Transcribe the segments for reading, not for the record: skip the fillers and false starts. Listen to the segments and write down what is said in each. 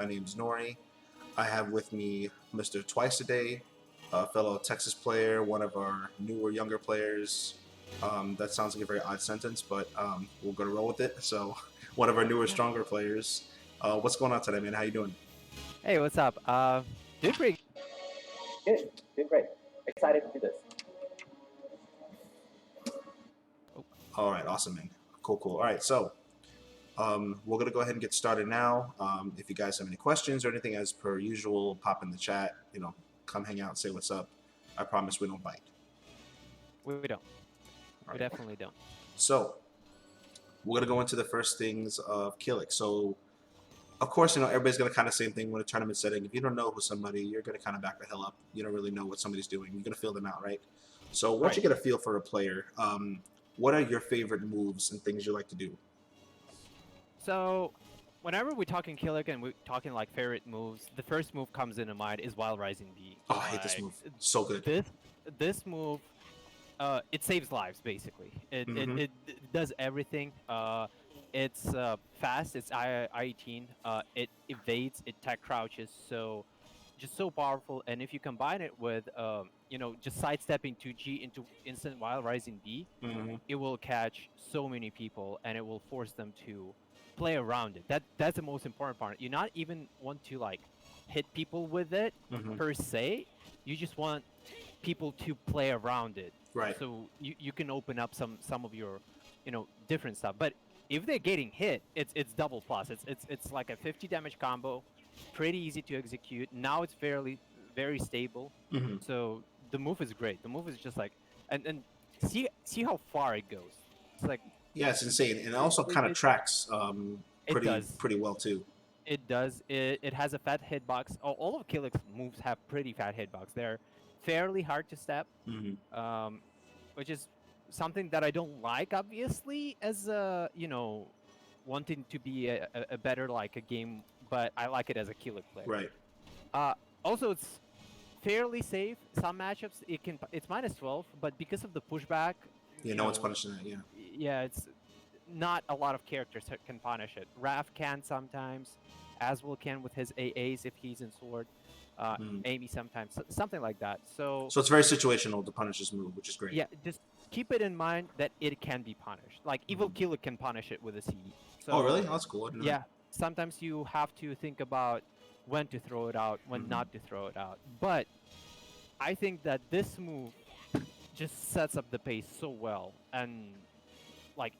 My name's Nori. I have with me Mr. Twice a Day, a fellow Texas player, one of our newer, younger players. That sounds like a very odd sentence, but we're going to roll with it. So, one of our newer, stronger players. What's going on today, man? How you doing? Hey, what's up? Doing pretty Good, doing great. Excited to do this. good. All right, awesome, man. Cool, cool. All right, so we're going to go ahead and get started now. If you guys have any questions or anything, as per usual, pop in the chat. Come hang out, say what's up. I promise we don't bite. We don't. All We right. definitely don't. So we're gonna go into the first things of Kilik. So of course, everybody's gonna kind of same thing when a tournament setting. If you don't know who somebody, you're gonna kind of back the hell up. You don't really know what somebody's doing. You're gonna feel them out, right? So once you Right. get a feel for a player, what are your favorite moves and things you like to do? So, whenever we're talking Kilik and we're talking like favorite moves, the first move comes into mind is Wild Rising B. Oh, I hate this Like move. So good. this, this move, it saves lives basically. It it, Mm-hmm. it, it does everything. It's fast. It's I-18. It evades. It tech crouches. So just so powerful. And if you combine it with just sidestepping 2G into instant Wild Rising B, Mm-hmm. it will catch so many people and it will force them to play around it. That's the most important part. You not even want to like hit people with it Mm-hmm. per se. You just want people to play around it. Right. So you can open up some of your different stuff. But if they're getting hit, it's double plus. It's like a 50 damage combo, pretty easy to execute. Now it's fairly very stable. Mm-hmm. So the move is great. The move is just like and see how far it goes. It's like Yeah, it's insane, and it it also it, kind of it, tracks it pretty does. pretty well too. It does. It has a fat hitbox. All of Kilik's moves have pretty fat hitbox. They're fairly hard to step, Mm-hmm. um, which is something that I don't like, obviously, as wanting to be a better like a game, but I like it as a Kilik player. Right. Uh, Also, it's fairly safe. Some matchups it's -12, but because of the pushback, Yeah, no one's punishing that. Yeah. yeah, it's not a lot of characters that can punish it. Raph can sometimes, Aswell can with his AAs if he's in sword, Mm-hmm. Amy sometimes, something like that. So So it's very situational to punish this move, which is great. yeah, just keep it in mind that it can be punished. Like Evil Mm-hmm. Killer can punish it with a CE. Oh, really? So Oh, that's cool. I didn't know yeah, sometimes you have to think about when to throw it out, that. when Mm-hmm. not to throw it out. But I think that this move just sets up the pace so well, and like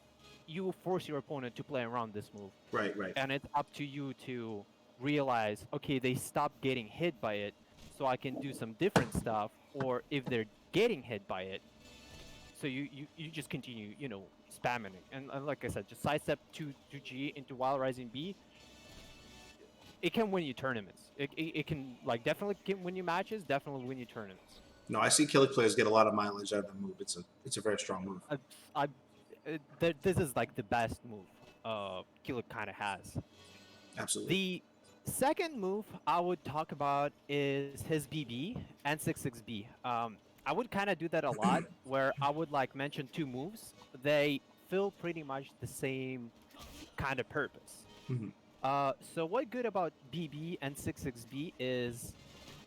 you force your opponent to play around this move, Right, right. and it's up to you to realize, okay, they stopped getting hit by it, so I can do some different stuff. Or if they're getting hit by it, so you just continue, spamming it. And like I said, just sidestep 2G into Wild Rising B. It can win you tournaments. It can like definitely can win you matches. Definitely win you tournaments. No, I see Kilik players get a lot of mileage out of the move. It's a very strong move. I, I, this is like the best move. Killer kind of has. Absolutely. The second move I would talk about is his BB and 66B. I would kind of do that a lot, where I would like mention two moves. They fill pretty much the same kind of purpose. Hmm. So what good about BB and 66B is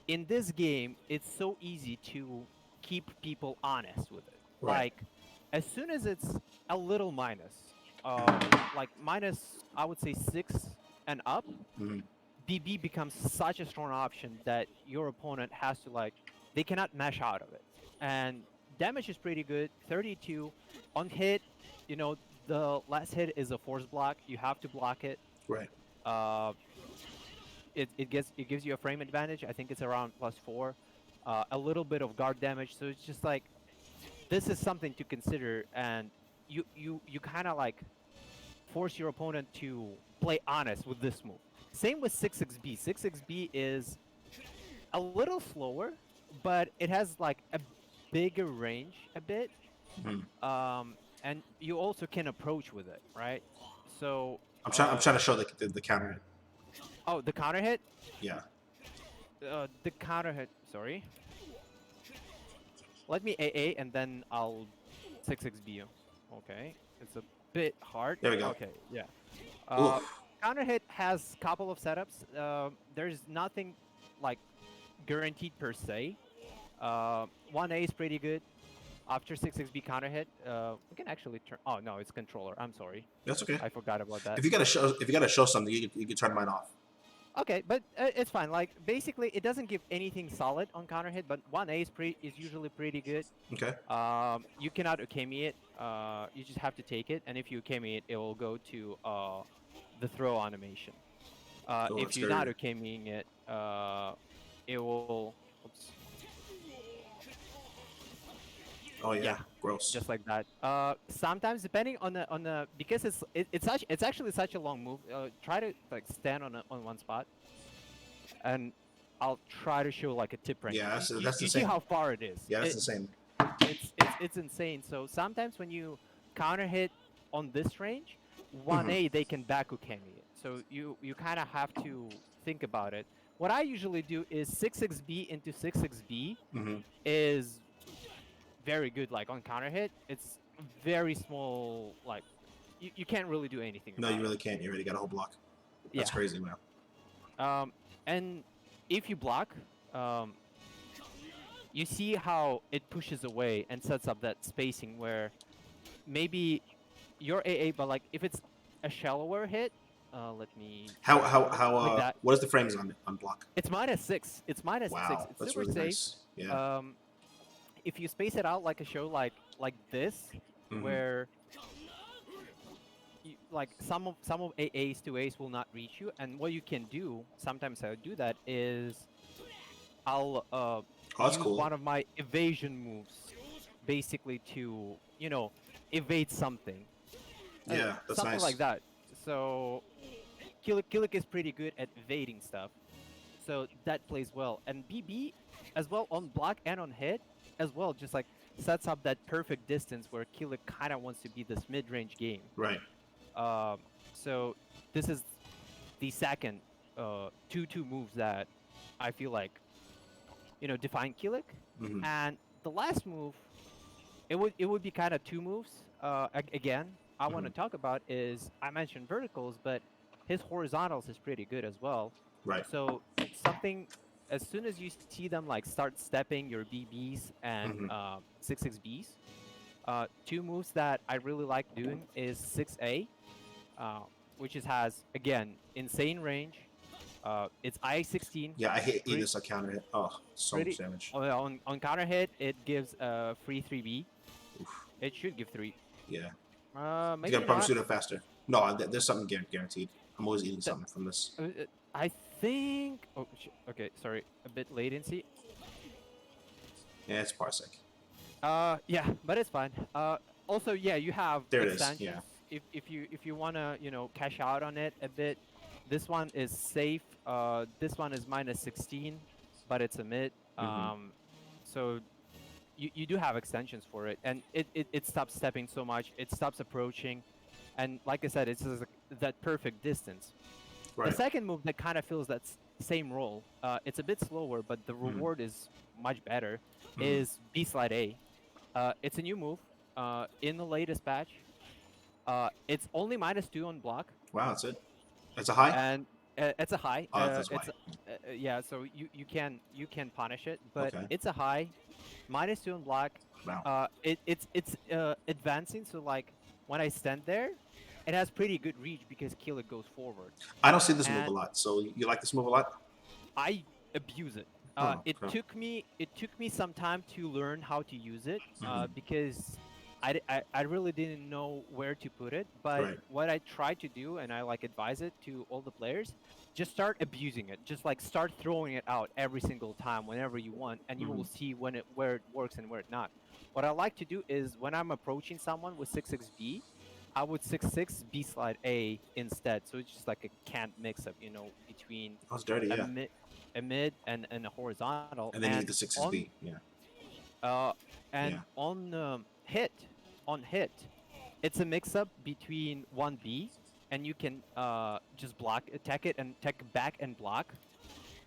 in this game, it's so easy to keep people honest with it. Right. Like, as soon as it's a little minus, like minus, I would say 6 and up, Hmm. BB becomes such a strong option that your opponent has to like, they cannot mesh out of it. And damage is pretty good, 32 on hit. You know, the last hit is a force block. You have to block it. Right. Uh, it gives you a frame advantage. I think it's around +4. A little bit of guard damage. So it's just like this is something to consider, and you kind of like force your opponent to play honest with this move. Same with 66B. 66B is a little slower, but it has like a bigger range a bit. Hmm. And you also can approach with it, right? So, I'm trying to show the counter hit. oh, the counter hit. Yeah. The counter hit. Sorry. Let me AA and then I'll 66B you. Okay. It's a bit hard. There we go. Okay. Yeah. Uh, Oof. counter hit has couple of setups. There's nothing like guaranteed per se. 1A is pretty good. After 6xb counter hit, we can actually turn. Oh no, it's controller. I'm sorry, That's okay. I forgot about that. If you gotta show something, you can turn mine off. Okay, but it's fine. Like basically, it doesn't give anything solid on counter hit, but 1A is usually pretty good. Okay. You cannot ukemi it. You just have to take it, and if you ukemi it, it will go to the throw animation. Oh, If that's you're not scary. ukemiing it, it will. Oops. Oh yeah. Yeah, Gross. just like that. Sometimes depending on the because it's actually such a long move. Try to like stand on one spot, and I'll try to show like a tip range. Yeah, that's You, that's the you see same. how far it is. Yeah, that's the same. It's insane. So sometimes when you counter hit on this range, 1A they can back ukemi it. So you kind of have to think about it. What I usually do is 6xb into 6xb Mm-hmm. is very good. Like on counter hit, it's very small. Like you can't really do anything No, about you really can't. You already got a whole block. it. That's crazy, man. And if you block, you see how it pushes away and sets up that spacing where maybe your AA, but like if it's a shallower hit, let me like that. What is the frames on block? It's -6. It's -6. Wow, It's that's super really safe. nice. Yeah. If you space it out like a show like this, Mhm. where like some of AAs to A's will not reach you, and what you can do, sometimes I do that is I'll Oh, that's use cool. one of my evasion moves, basically to evade something. Yeah, that's Something nice. like that. So Kilik is pretty good at evading stuff, so that plays well. And BB as well on block and on hit as well, just like sets up that perfect distance where Kilik kind of wants to be this mid-range game. Right. So this is the second 2-2 moves that I feel like define Kilik. Mhm. And the last move, it would be kind of two moves. Again, I want to Mhm. talk about is I mentioned verticals, but his horizontals is pretty good as well. Right. So something as soon as you see them like start stepping your BBs and Mhm. 6xbs, two moves that I really like doing is 6A, which has again insane range. It's I-16. Yeah, I hate Pretty, Aegis on counter hit. Oh, so much pretty damage. on counter hit. It gives a free 3B. Oof. It should give 3. Yeah. You Maybe gotta probably not. shoot it faster. No, there's something guaranteed. I'm always eating Th- something from this. I think. Oh, okay. Sorry, a bit latency. Yeah, it's parsec. Yeah, but it's fine. Also, yeah, you have There it is, extensions. yeah. If you wanna cash out on it a bit, this one is safe. This one is -16, but it's a mid. So you do have extensions for it, and it stops stepping so much. It stops approaching, and like I said, it's just like that perfect distance. The Right. second move that kind of fills that same role, it's a bit slower, but the reward is much better, is B slide A. It's a new move in the latest patch. It's only -2 on block, Wow, that's it. That's a high. and it's a high. Oh, that's why. Yeah, so you can punish it, but Okay. it's a high, -2 on block. Wow. It's advancing, so like when I stand there, it has pretty good reach because Kilik goes forward. I don't see this move a And lot. So you like this move a lot? I abuse it. Oh, It okay. took me some time to learn how to use it because I really didn't know where to put it. But Right. what I try to do, and I like advise it to all the players, just start abusing it. Just like start throwing it out every single time whenever you want, and you will see where it works and where it not. What I like to do is when I'm approaching someone with 6xb, I would 6-6 B slide A instead. So it's just like a cant mix up, between That's dirty, a yeah. mid, a mid and a horizontal. And then you get the 6xb. Yeah. And Yeah. on hit, it's a mix up between 1B, and you can just block, attack it, and attack back and block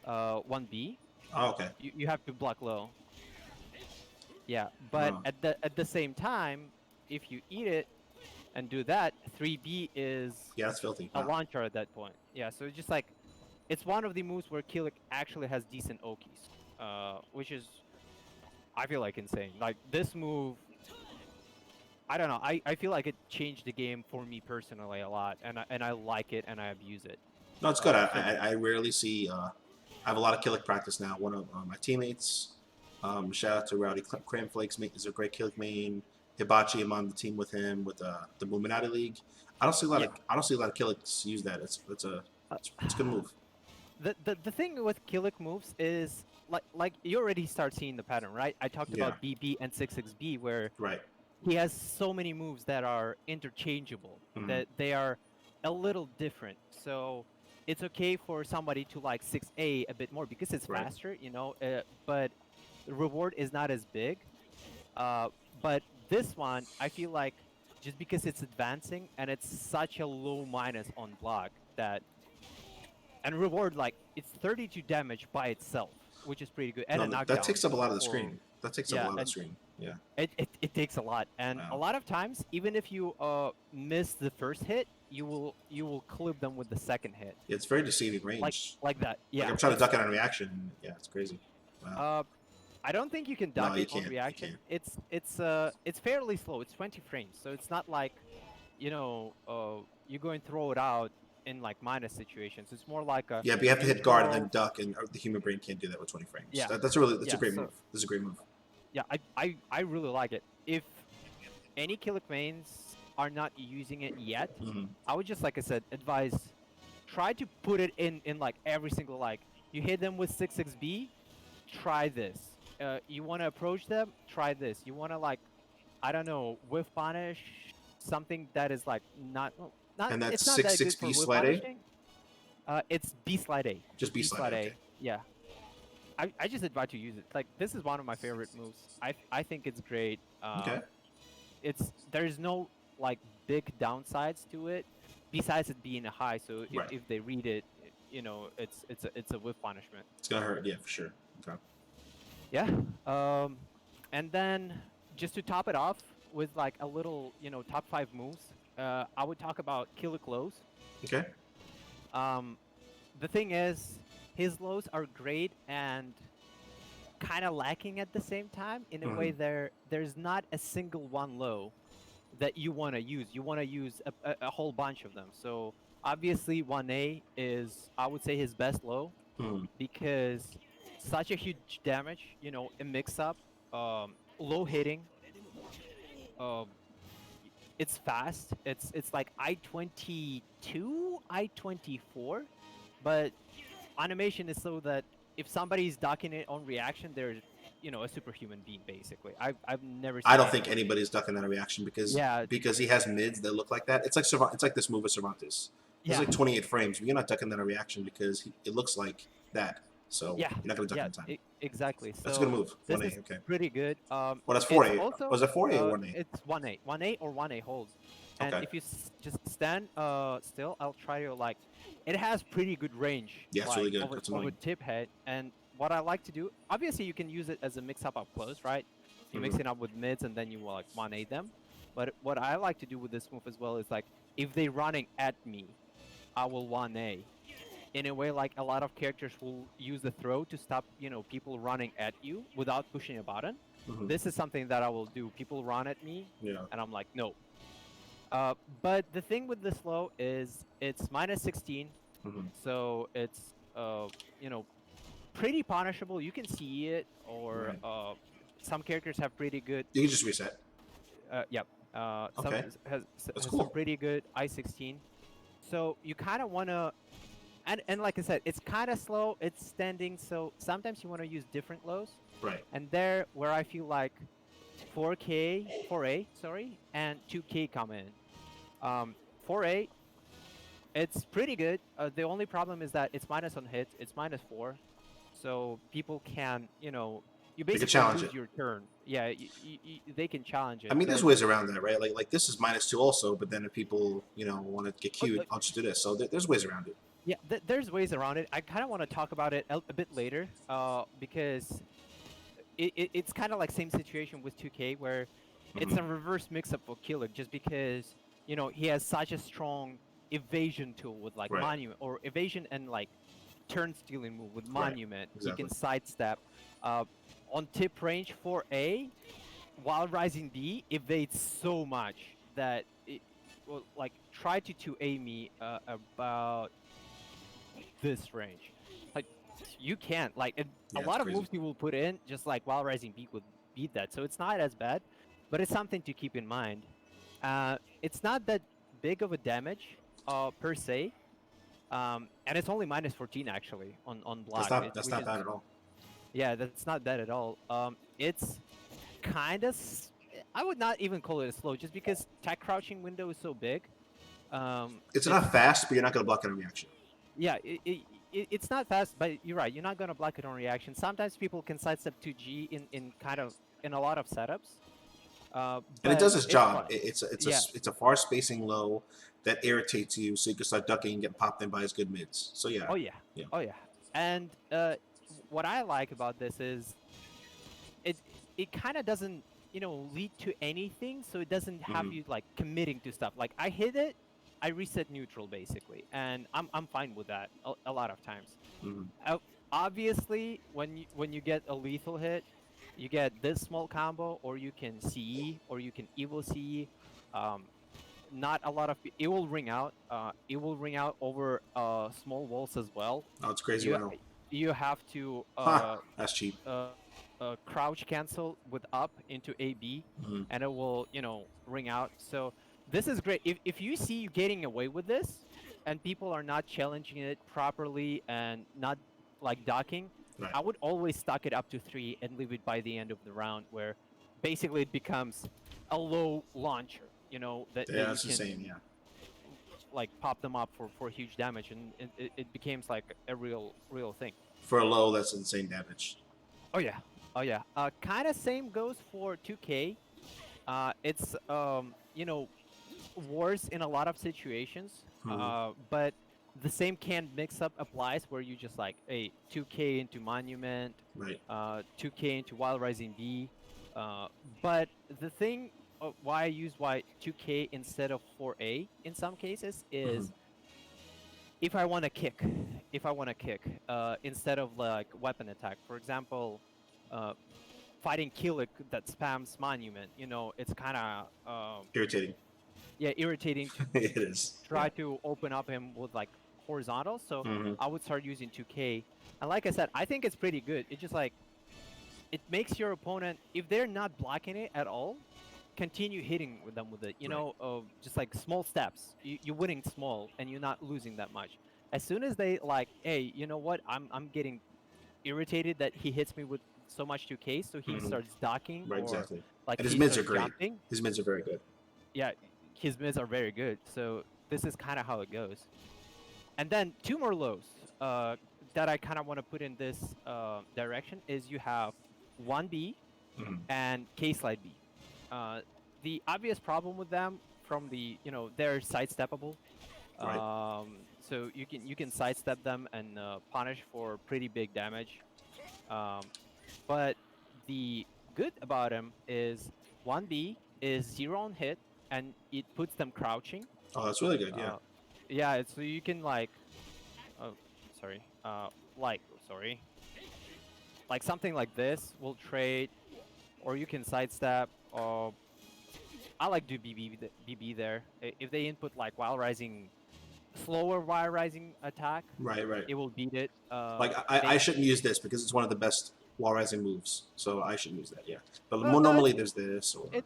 1B. Oh, okay. You have to block low. Yeah, but Oh. at the same time, if you eat it, and do that, 3B is Yeah, that's filthy. a Wow. launcher at that point. Yeah, so it's just like it's one of the moves where Kilik actually has decent Okis, which is I feel like insane. Like this move, I don't know. I feel like it changed the game for me personally a lot, and I like it and I abuse it. No, it's good. So I rarely see. I have a lot of Kilik practice now. One of my teammates, shout out to Rowdy Cramflakes, is a great Kilik main. Hibachi, I'm on the team with him with the Illuminati League. yeah, I don't see a lot of Kiliks use that. It's a good move. the thing with Kilik moves is like you already start seeing the pattern, right? I talked Yeah. about BB and 6XB where Right. he has so many moves that are interchangeable, Mhm. that they are a little different. So it's okay for somebody to like 6A a bit more because it's Right. faster, but the reward is not as big. But this one, I feel like just because it's advancing and it's such a low minus on block that, and reward like it's 32 damage by itself, which is pretty good, and a No, that knockdown takes up a lot of the for screen. That takes up a yeah, lot of the and screen. Yeah. it takes a lot, and a Wow. lot of times, even if you miss the first hit, you will clip them with the second hit, It's very deceiving range. like that. Like Yeah, I'm trying to duck it on reaction. And yeah, it's crazy. Wow. I don't think you can No, duck you it on can't. You reaction. can't. It's fairly slow. It's 20 frames, so it's not like you go and throw it out in like minus situations. It's more like a Yeah, but you have to hit guard and then neutral. duck, and the human brain can't do that with 20 frames. Yeah, That's a yeah. great So move. This is a great move. yeah, I really like it. If any Kilik mains are not using it yet, Mhm. I would just, like I said, advise try to put it in like every single, like you hit them with 6XB, try this. You want to approach them, try this. You want to like I don't know, whiff punish something that is like not And that's it's not that good for 6B whiff slide A? punishing. It's B slide A. Just B slide A, okay. Yeah. I just advise to use it. Like this is one of my favorite moves. I think it's great. Okay. There's no like big downsides to it, besides it being a high. So Right. if they read it, it's a whiff punishment. It's going to hurt, yeah, for sure. Okay. Yeah. And then just to top it off with like a little top 5 moves, I would talk about Kilik lows. Okay. The thing is, his lows are great and kind of lacking at the same time. In a way, there's not a single one low that you want to use. You want to use a whole bunch of them. So obviously, 1A is, I would say, his best low because such a huge damage. A mix-up, low hitting. It's fast. It's like I-22, I-24, but animation is so that if somebody's ducking it on reaction, they're a superhuman being basically. I've never seen I don't think anybody's ducking that reaction Yeah. because he has mids that look like that. It's like this move with Cervantes. It's Yeah. like 28 frames, but you're not ducking that reaction because it looks like that. So Yeah, you're not going to duck yeah, in time. exactly. That's a So good move. this 1A, is okay. pretty good. Well, that's It's 4A. also Was it 4A or 1A? it's 1A, 1A or 1A holds. And Okay. if you just stand still, I'll try to like. It has pretty good range. Yeah, it's like, really good. over It's annoying. tip head. And what I like to do, obviously, you can use it as a mix-up up close, right? You mix it up with mids and then you like 1A them. But what I like to do with this move as well is like, if they're running at me, I will 1A. In a way, like a lot of characters will use the throw to stop, people running at you without pushing a button. This is something that I will do. People run at me, Yeah. and I'm like, no. But the thing with this low is it's minus 16, so it's pretty punishable. You can see it, or some characters have pretty good. You can just reset. Yep. Some Okay. has cool. some pretty good I-16. So you kind of want to, and like I said, it's kind of slow. It's standing, so sometimes you want to use different lows. Right. And there, where I feel like 4A, sorry, and 2K come in. 4A, it's pretty good. The only problem is that it's minus on hits. It's minus 4, so people can, you basically challenge lose it. your turn. Yeah, they can challenge it. I mean, there's but- ways around that, right? Like this is -2 also, but then if people, want to get cute, But- I'll just do this. So there's ways around it. Yeah, there's ways around it. I kind of want to talk about it a bit later, because it's kind of like same situation with 2K where it's a reverse mix-up for Kilik, just because he has such a strong evasion tool with like Right. monument or evasion and like turn stealing move with Right, monument. He exactly. can sidestep. On tip range for A, while rising B evades so much that it will like try to 2A me about this range. Like you can't like a Yeah, it's lot of crazy. moves you will put in just like while rising B would beat that. So it's not as bad, but it's something to keep in mind. It's not that big of a damage per se. And it's only minus 14 actually on block, That's which not is bad at all. yeah, that's not bad at all. It's kind of I would not even call it a slow, just because tech crouching window is so big. It's It's not fast, but you're not gonna block it on reaction. yeah, it's not fast, but you're right. You're not gonna block it on reaction. Sometimes people can sidestep 2G in kind of in a lot of setups, And it but does its it's job. fun. Yeah. It's a far spacing low that irritates you, so you can start ducking and get popped in by his good mids. So yeah, Oh yeah. yeah. Oh yeah. And what I like about this is it it kind of doesn't lead to anything, so it doesn't have Mhm. you like committing to stuff. Like I hit it, I reset neutral basically, and I'm fine with that a lot of times. Mhm. Uh, Obviously, when you get a lethal hit, you get this small combo, or you can CE, or you can evil CE. Um, Not a lot of it will ring out. It will ring out over small walls as well. Oh, it's crazy. You Wow. you have to Ha, that's cheap. uh, crouch cancel with up into AB, Mhm. and it will ring out. So this is great. If you see you getting away with this, and people are not challenging it properly and not like docking, Right. I would always stock it up to 3 and leave it by the end of the round, where basically it becomes a low launcher. That Yeah, you that's insane. can Yeah. like pop them up for huge damage, and it becomes like a real thing. For a low, that's insane damage. Oh yeah, oh yeah. Kind of same goes for 2K. It's worse in a lot of situations. Mhm. But the same canned mix-up applies, where you just like, hey, 2K into Monument, Right. 2K into Wild Rising B. Uh, but the thing why I use why 2K instead of 4A in some cases Mhm. is if I want to kick, instead of like weapon attack. For example, uh, fighting Kilik that spams Monument, it's kind of Irritating. yeah, irritating to It is. try Yeah. to open up him with like horizontal. So Mhm. I would start using 2K, and like I said, I think it's pretty good. It just like it makes your opponent, if they're not blocking it at all, continue hitting with them with it. Right. Just like small steps. You're winning small, and you're not losing that much. As soon as they like, hey, you know what? I'm getting irritated that he hits me with so much 2K, so he Mhm. starts docking, Right. or Exactly. like And his he mids are starts great. jumping. His mids are very good. Yeah, his mids are very good. So this is kind of how it goes. And then two more lows that I kind of want to put in this direction is you have 1B Mhm. and K slide B. Uh, the obvious problem with them from the they're sidesteppable. Right. So you can sidestep them and punish for pretty big damage. Um, but the good about them is 1B is 0 on hit, and it puts them crouching. Oh, that's really good. Yeah. Uh, yeah, so you can like, oh, sorry, sorry, like something like this will trade, or you can sidestep. Or I like do BB there. If they input like while rising, slower while rising attack, Right. Right. it will beat it. Like I shouldn't use this because it's one of the best wall rising moves, so I shouldn't use that. Yeah. But No, more no, normally there's this or yeah.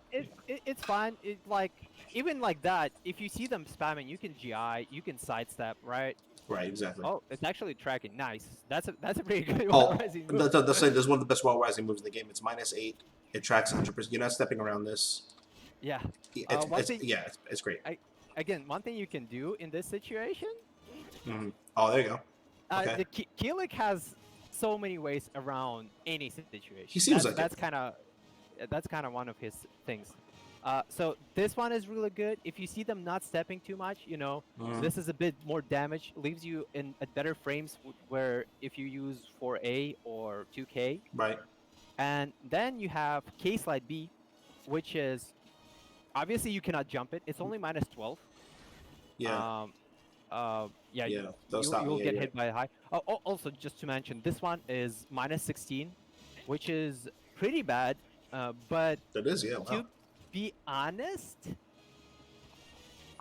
it's fine. It like even like that. If you see them spamming, you can GI, you can sidestep, right? Right. Exactly. Oh, it's actually tracking. Nice. That's a pretty good while Oh, rising move. that's one of the best wall rising moves in the game. It's -8. It tracks 100%. You're not stepping around this. Yeah. One It's thing, yeah, it's great. again, one thing you can do in this situation, Mhm. Oh, there you go. Okay. the Kilik has so many ways around any He situation. seems like it. That's kind of one of his things. So this one is really good. If you see them not stepping too much, Mhm. this is a bit more damage, leaves you in at better frames where if you use 4A or 2K. Right. And then you have K slide B, which is obviously you cannot jump it. It's only minus 12. Yeah. Um, yeah, Yeah. They'll stop you'll me. get Yeah. hit by a high. Also, just to mention, this one is minus 16, which is pretty bad. But That is. Yeah. to Wow. be honest,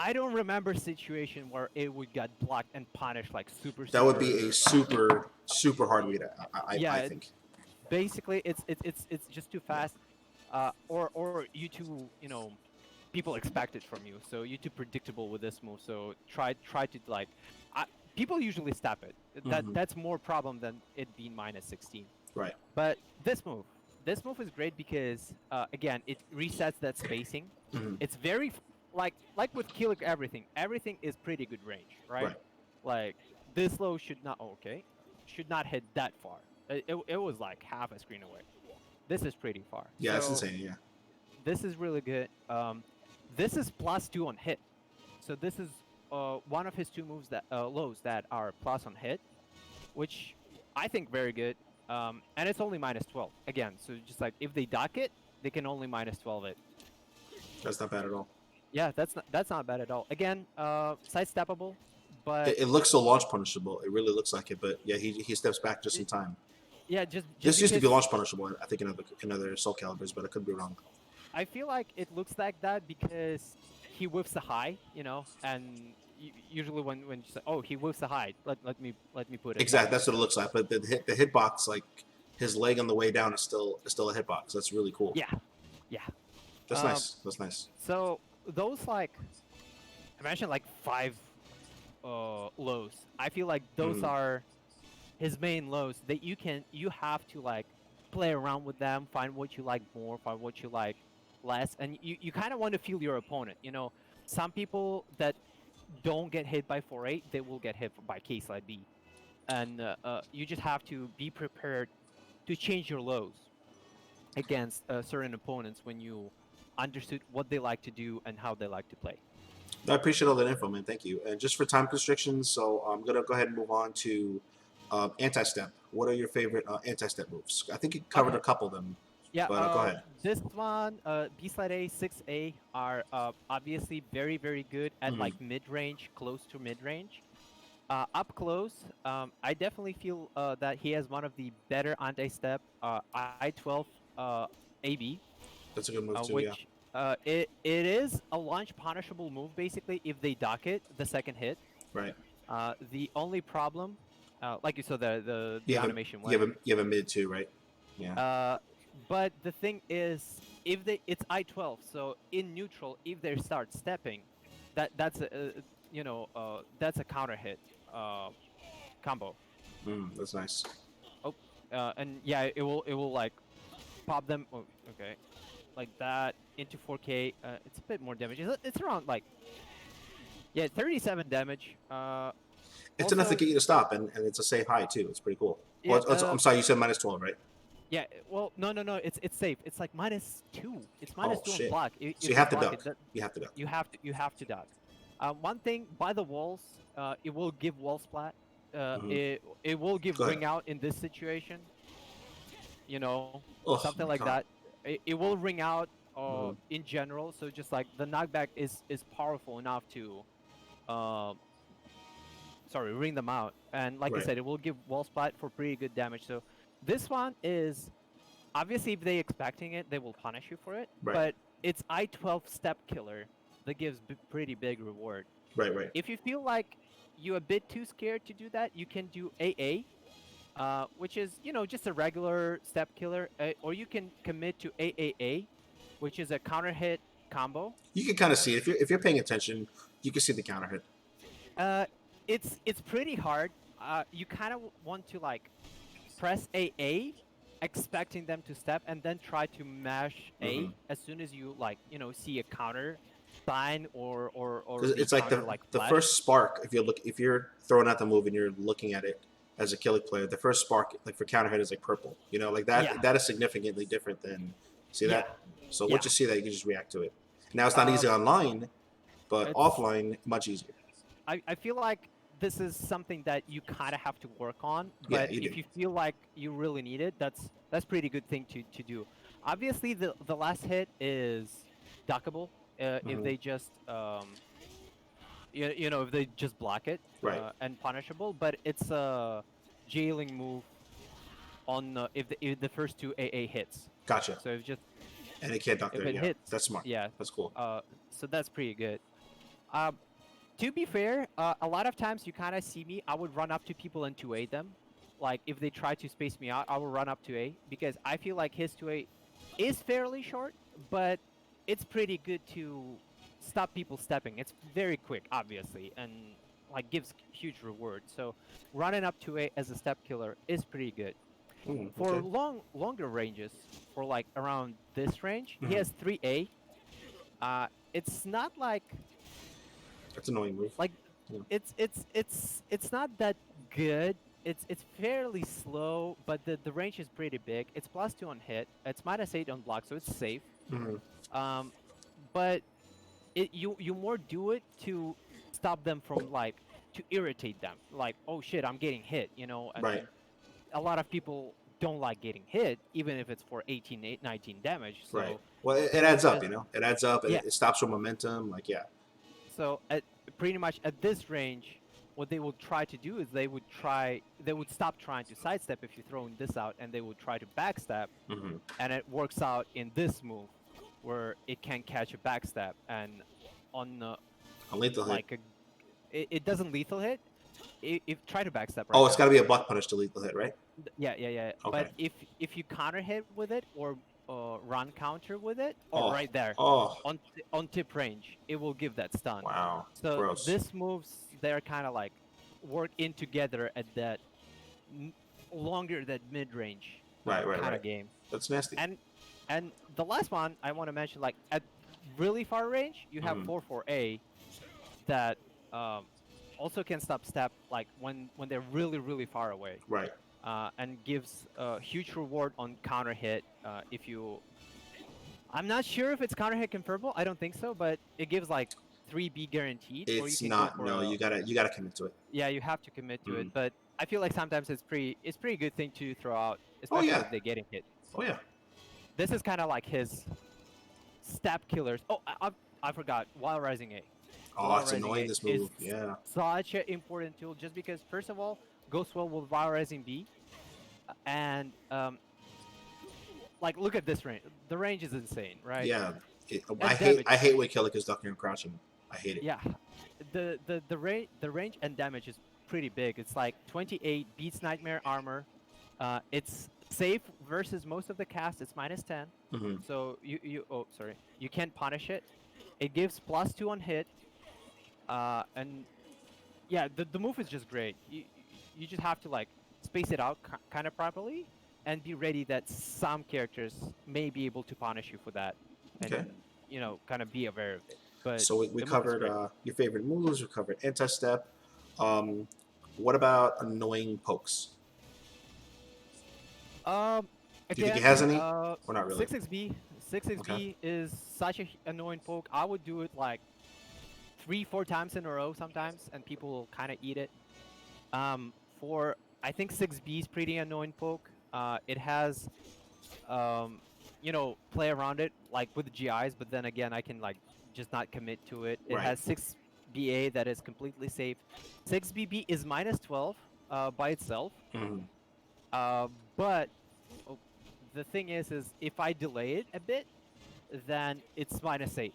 I don't remember a situation where it would get blocked and punished like super. That would be a super. super hard read. I Yeah, think. basically it's just too fast. Or you too, people expect it from you, so you're too predictable with this move. So try to like, I, people usually stop it. Mhm. That's more problem than it being minus 16. Right. But this move is great because again it resets that spacing. Mhm. It's very like with Kilik, everything is pretty good range, right? Right. Like this low should not should not hit that far. It was like half a screen away. This is pretty far. Yeah. That's So insane. Yeah. this is really good. This is +2 on hit. So this is one of his two moves that lows that are plus on hit, which I think very good. And it's only minus 12 again. So just like if they dock it, they can only minus 12 it. That's not bad at all. Yeah, that's not bad at all. Again, sidesteppable, but It looks so launch punishable. It really looks like it. But yeah, he steps back just in time. yeah, just This used to be because launch punishable. I think in other Soul Calibers, but I could be wrong. I feel like it looks like that because he whiffs a high, and usually when you say, oh, he whiffs a high, let me put it. Exactly. That's what it looks like. But the hitbox, like his leg on the way down, is still a hitbox. That's really cool. Yeah, yeah. That's Um, nice. That's nice. So those like I mentioned like 5 lows. I feel like those are his main lows that you have to like play around with them, find what you like more, find what you like less, and you kind of want to feel your opponent. Some people that don't get hit by 4-8, they will get hit by K slide B, and you just have to be prepared to change your lows against certain opponents when you understood what they like to do and how they like to play. I appreciate all that info, man. Thank you. And just for time constrictions, so I'm gonna go ahead and move on to anti-step. What are your favorite anti-step moves? I think you covered a couple of them, Yeah, but go ahead. this one, B slide A, 6A are obviously very, very good at Mhm. like mid range, close to mid range. Up close, I definitely feel that he has one of the better anti-step I-12 AB, That's a good move too. Yeah. which it is a launch punishable move basically if they dock it the second hit. Right. The only problem, like you saw the You have animation a, you have a mid too, right? Yeah. but the thing is, if it's I-12, so in neutral, if they start stepping, that's a counter hit combo. That's nice. Oh, and yeah, it will like pop them. Oh, okay, like that into 4K. It's a bit more damage. It's around like 37 damage. It's enough to Also, get you to stop, and it's a safe high too. It's pretty cool. yeah, Well, I'm sorry, you said minus 12, right? yeah. Well, no. It's safe. It's like -2. It's -2 on shit. block. So you have to block duck. You have to duck. you have to duck. One thing by the walls, it will give wall splat. It will give Go ahead. ring out in this situation. Oh, Something my like God. that. It will ring out Mhm. in general. So just like the knockback is powerful enough to, ring them out. And like I Right. said, it will give wall splat for pretty good damage. So this one is obviously if they expecting it, they will punish you for it. Right. But it's I-12 step killer that gives pretty big reward. Right. If you feel like you're a bit too scared to do that, you can do AA, which is just a regular step killer, or you can commit to AAA, which is a counter hit combo. You can kind of see it. If you're paying attention, you can see the counter hit. It's pretty hard. You kind of want to like press AA, expecting them to step, and then try to mash A as soon as you see a counter sign or 'Cause it's like counter, the flash. first spark. If you're throwing out the move and you're looking at it as a Kilik player, the first spark like for counter hit is like purple. Like that. Yeah. That is significantly different than that. So Yeah. once you see that, you can just react to it. Now it's not easy online, but it's- offline much easier. I feel like this is something that you kind of have to work on, Yeah, but you if do. you feel like you really need it, that's pretty good thing to do. Obviously, the last hit is duckable. if Mhm. they just if they just block it Right. and punishable, but it's a jailing move on if the first two AA hits. Gotcha. So And it can't duck if there. it Yeah, hits, that's smart. yeah. That's cool. So that's pretty good. Um, to be fair, a lot of times you kind of see me. I would run up to people and 2A them. Like if they try to space me out, I will run up to A because I feel like his 2A is fairly short, but it's pretty good to stop people stepping. It's very quick, obviously, and like gives huge reward. So running up to A as a step killer is pretty good. For Okay. longer ranges, for like around this range, he Mhm. has 3A. It's not That's an annoying move. like Yeah. it's not that good. It's fairly slow, but the range is pretty big. It's +2 on hit. It's -8 on block, so it's safe. Hmm. Um, but you more do it to stop them from to irritate them. Like, oh shit, I'm getting hit, Right. and a lot of people don't like getting hit, even if it's for 19 damage. Right. So Well, it this adds up. as It adds up. yeah. It stops your momentum. Like, yeah. So pretty much at this range, what they will try to do is they would stop trying to sidestep if you're throwing this out, and they would try to backstep, Hmm. and it works out in this move, where it can catch a backstep, and on A lethal hit. like it doesn't lethal hit. If try to backstep right Oh, it's now. got to be a block punish to lethal hit, right? Yeah. Okay. But if you counter hit with it or run counter with it, Oh. right there Oh. on tip range, it will give that stun. Wow. So Gross. this moves they're kind of like work in together at that longer that mid range Right. Right. kind Right. of game. That's nasty. And the last one I want to mention, like at really far range, you have Mhm. 4-4A that also can stop step like when they're really far away. Right. And gives a huge reward on counter hit if you. I'm not sure if it's counter hit confirmable. I don't think so, but it gives like 3B guaranteed, or you It's can go not. for No, a. you gotta commit to it. Yeah, you have to commit to it, Mhm. but I feel like sometimes it's pretty good thing to throw out, Oh especially yeah. if they're getting hit. Oh yeah. This is kind of like his step killers. Oh, I forgot. While Rising A. Oh, While it's Rising annoying. A This is move. Yeah. such an important tool, just because first of all goes well with While Rising B, and like look at this range. The range is insane, right? Yeah. And damage. I hate when Kilik is ducking and crouching. I hate it. Yeah, the range and damage is pretty big. It's like 28 beats Nightmare armor. It's safe versus most of the cast. It's -10. Hmm. So you can't punish it. It gives +2 on hit. And yeah, the move is just great. You just have to like space it out kind of properly and be ready that some characters may be able to punish you for that, and Okay. kind of be aware of it. But So we the move is covered great. your favorite moves. We covered anti-step. What about annoying pokes? Um, Do you think he again, has any? Or not really? 6xb Okay. 6xb is such a annoying poke. I would do it like 3-4 times in a row sometimes, and people will kind of eat it. For I think 6b is pretty annoying poke. It has play around it like with GIs, but then again I can like just not commit to it. It Right. has 6BA that is completely safe. 6BB is -12 by itself. Mhm. But the thing is if I delay it a bit, then it's -8.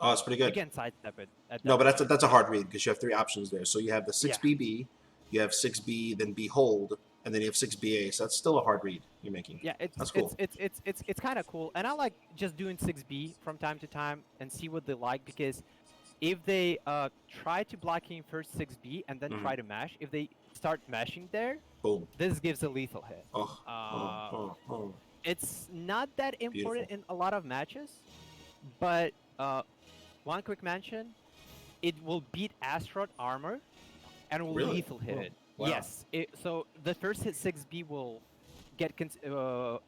Oh, it's pretty You good. can sidestep it at No, that but point. that's a hard read because you have three options there. So you have the six Yeah. BB, you have 6B, then B hold, and then you have 6BA. So that's still a hard read you're making. Yeah, That's cool. it's kind of cool, and I like just doing 6B from time to time and see what they like, because if they try to blocking first 6B and then Mhm. try to mash, if they start mashing there, Boom. this gives a lethal hit. Oh, oh. It's not that important Beautiful. in a lot of matches, but one quick mention, it will beat Astaroth armor and will Really? lethal hit Oh, it. wow. Yes. So the first hit 6B will get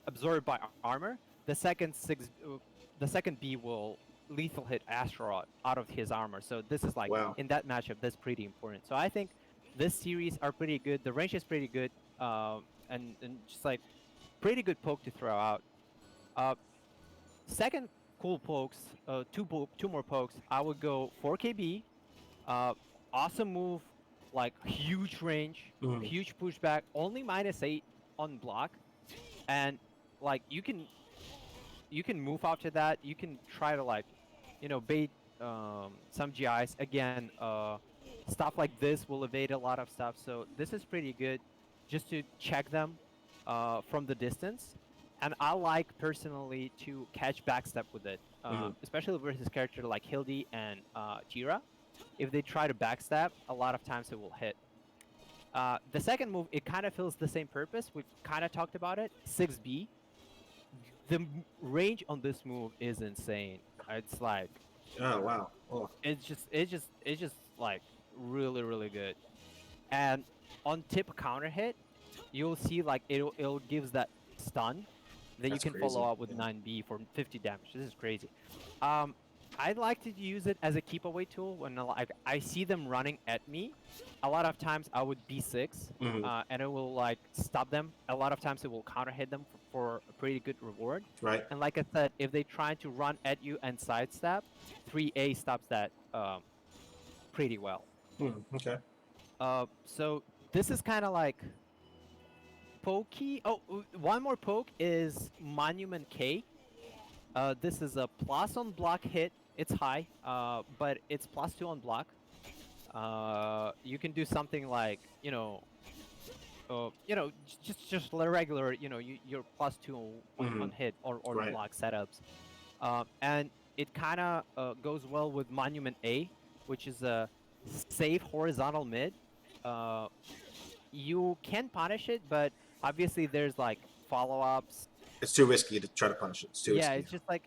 absorbed by armor. The second B will lethal hit Astaroth out of his armor. So this is like Wow. in that matchup, that's pretty important. So I think this series are pretty good. The range is pretty good, and just like pretty good poke to throw out. Second cool pokes, two more pokes, I would go 4KB. Uh, awesome move, like huge range, Mhm. huge pushback, only -8 on block, and like you can move after that. You can try to like, bait some GIs again. Stuff like this will evade a lot of stuff. So this is pretty good, just to check them from the distance. And I like personally to catch backstep with it, Mhm. especially versus character like Hildy and Jira. If they try to backstab, a lot of times it will hit. The second move, it kind of fills the same purpose. We've kind of talked about it. 6B. The range on this move is insane. It's like Oh wow. Oh. it's just like really really good. And on tip counter hit, you'll see like it'll gives that stun that you That's can follow crazy. up with Yeah. 9B for 50 damage. This is crazy. I'd like to use it as a keep away tool when like I see them running at me. A lot of times I would B6, Mhm. and it will like stop them. A lot of times it will counter hit them for a pretty good reward. Right. And like I said, if they try to run at you and sidestep, 3A stops that pretty well. Okay. So this is kind of like pokey. Oh, one more poke is Monument K. This is a plus on block hit. It's high, but it's +2 on block. You can do something like, just regular, you're +2 Mhm. on hit or Right. block setups. And it kind of goes well with Monument A, which is a safe horizontal mid. Uh, you can punish it, but obviously there's like follow-ups. It's too risky to try to punish it. It's too Yeah, risky. it's just like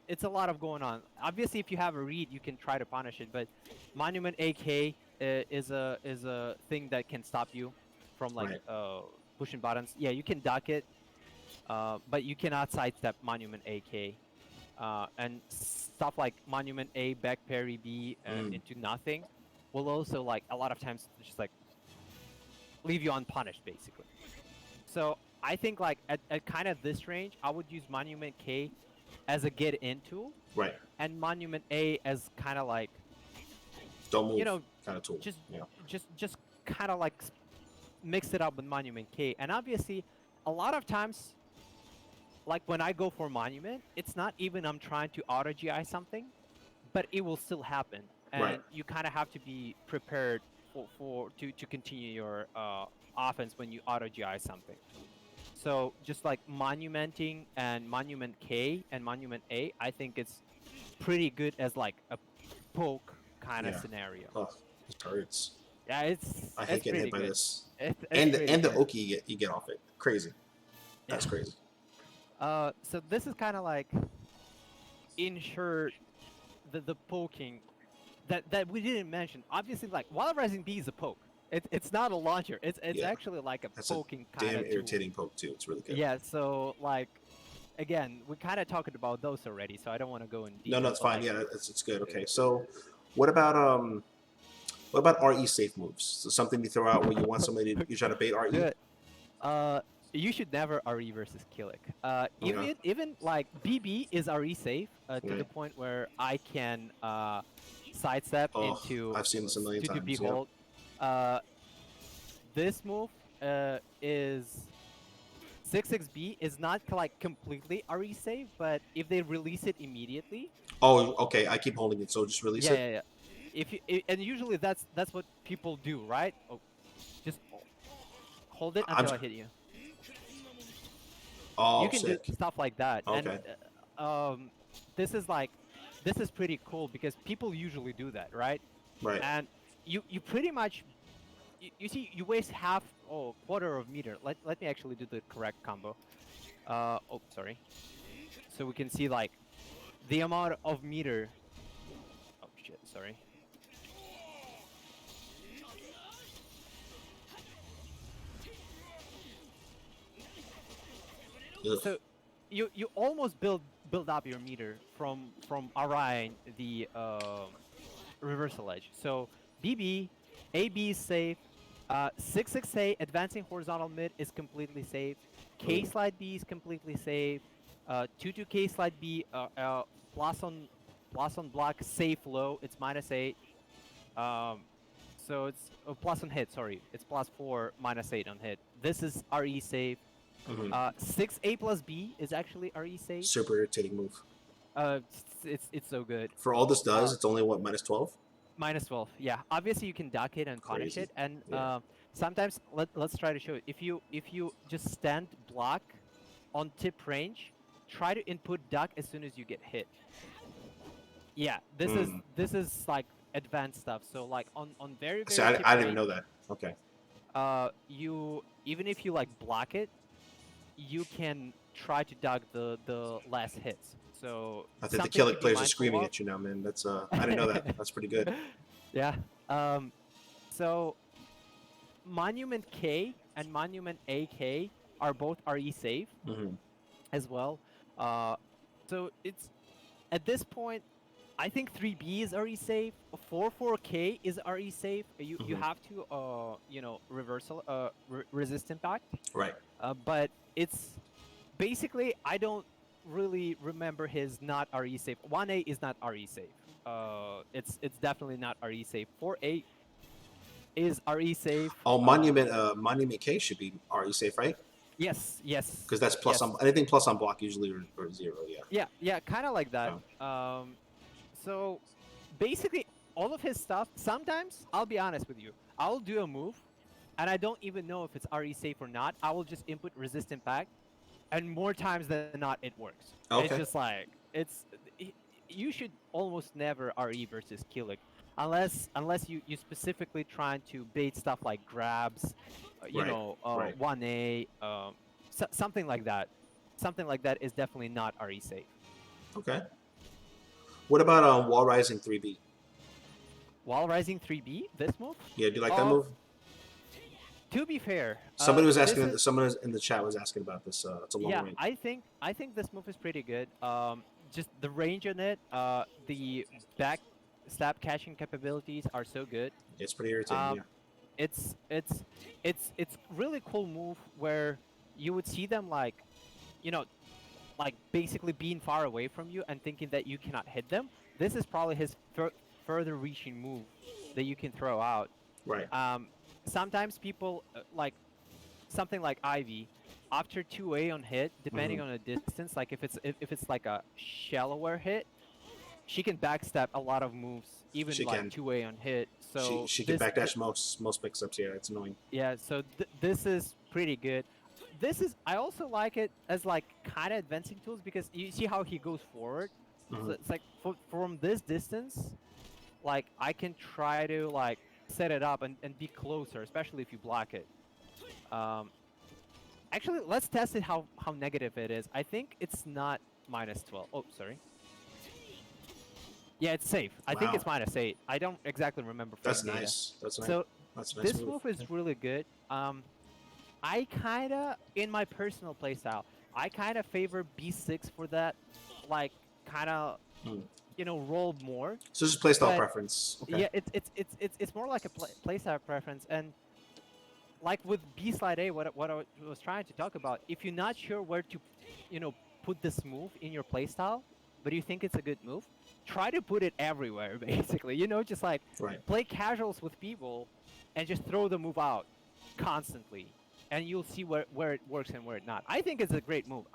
it's a lot of going on. Obviously, if you have a read, you can try to punish it, but Monument AK is a thing that can stop you from like Right. pushing buttons. Yeah, you can duck it, but you cannot sidestep Monument AK. And stuff like Monument A, back parry B Mm. into nothing will also like a lot of times just like leave you unpunished basically. So I think like at kind of this range, I would use Monument K as a get in tool, Right. and Monument A as kind of like, Don't you move. know, Kind of tool. just Yeah. just kind of like mix it up with Monument K. And obviously, a lot of times, like when I go for Monument, it's not even I'm trying to auto GI something, but it will still happen, Right. and you kind of have to be prepared to continue your offense when you auto GI something. So just like monumenting and Monument K and Monument A, I think it's pretty good as like a poke kind of Yeah. scenario. Oh, this hurts. Yeah, I hate it's getting hit pretty by good. this. It's pretty And the good. Oki you get off it. Crazy. Yeah. That's crazy. So this is kind of like in short the poking that we didn't mention. Obviously, like Wild Rising B is a poke. It's not a launcher. It's Yeah. actually like a That's a poking kind damn of tool. irritating poke too. It's really good. Yeah. So like again, we kind of talked about those already, so I don't want to go in No, detail. it's But fine. like, Yeah, it's good. Okay. So, what about RE safe moves? So something you throw out where you want somebody to you try to bait RE. good. Uh, you should never RE versus Kilik. Okay. Even like BB is RE safe to the Right. point where I can sidestep Oh, into I've seen this a million to times. Yeah. behold. Uh, this move is 6-6B is not like completely RE safe, but if they release it immediately, Oh, okay. I keep holding it, so just release yeah, it. yeah, yeah. If you and usually that's what people do, right? Oh, just hold it I'm. until I hit you. You Oh, can do sick. stuff like that, and Okay. this is like this is pretty cool because people usually do that, right? Right. And you pretty much you see you waste half quarter of meter. Let me actually do the correct combo. Oh, sorry. So we can see like the amount of meter. Oh shit, sorry. Ugh. So you almost build up your meter from around the reversal edge. So BB, AB is safe. 6-6A advancing horizontal mid is completely safe. K Ooh. slide B is completely safe. 2-2K slide B, plus on block, safe low. It's -8. Um, so it's plus on hit. Sorry, it's +4, -8 on hit. This is RE safe. 6A plus B is actually RE safe. Super irritating move. It's so good. For all this does, it's only what, -12? -12. Yeah, obviously you can duck it and punish Crazy. it, and Yeah. sometimes let's try to show it. If you just stand block on tip range, try to input duck as soon as you get hit. Yeah, this is like advanced stuff. So like on very See, very I tip didn't range, even know that. Okay. you even if you like block it, you can try to duck the last hits. So I think the something to Kilik be players are mindful screaming of. at you now, man. That's I didn't know that. That's pretty good. Yeah. So Monument K and Monument AK are both RE safe as well. So it's at this point, I think 3B is RE safe. 4-4K is RE safe. You have to reversal resist impact. Right. But it's basically I don't really remember his not RE safe. 1A is not RE safe. It's definitely not RE safe. 4A is RE safe. Oh, Monument K should be RE safe, right? Yes, yes. Because that's plus yes. on anything plus on block usually or 0. Yeah. Yeah, kind of like that. So basically, all of his stuff. Sometimes I'll be honest with you. I'll do a move, and I don't even know if it's RE safe or not. I will just input resist impact, and more times than not, it works. Okay. It's just like you should almost never RE versus Kilik, unless you specifically trying to bait stuff like grabs, Right. 1A, something like that. Something like that is definitely not RE safe. Okay. What about Wall Rising 3B? Wall Rising 3B, this move? Yeah, do you like that move? To be fair, Somebody was this asking. is- Someone in the chat was asking about this. It's a long yeah, range. I think this move is pretty good. Just the range on it, the back stab catching capabilities are so good. It's pretty irritating. Yeah. It's really cool move where you would see them like, like basically being far away from you and thinking that you cannot hit them. This is probably his further reaching move that you can throw out. Right. Sometimes people like something like Ivy, after 2A on hit, depending on the distance, like if it's like a shallower hit, she can backstep a lot of moves, even She like can. 2A on hit. So she can backdash most pickups. Yeah, it's annoying. yeah, so this is pretty good. I also like it as like kind of advancing tools because you see how he goes forward. So it's like from this distance, like I can try to like set it up and be closer, especially if you block it. Actually, let's test it how negative it is. I think it's not -12. Oh, sorry. Yeah, it's safe. I think Wow. it's -8. I don't exactly remember. That's frame data. nice. That's nice. So That's a nice this move is really good. I kinda, in my personal playstyle, I kinda favor B6 for that, like kinda, roll more. So just playstyle But preference. Okay. yeah, it's more like a playstyle preference, and like with B slide A, what I was trying to talk about, if you're not sure where to, put this move in your playstyle, but you think it's a good move, try to put it everywhere, basically. Just like play casuals with people, and just throw the move out constantly, and you'll see where it works and where it not. I think it's a great move.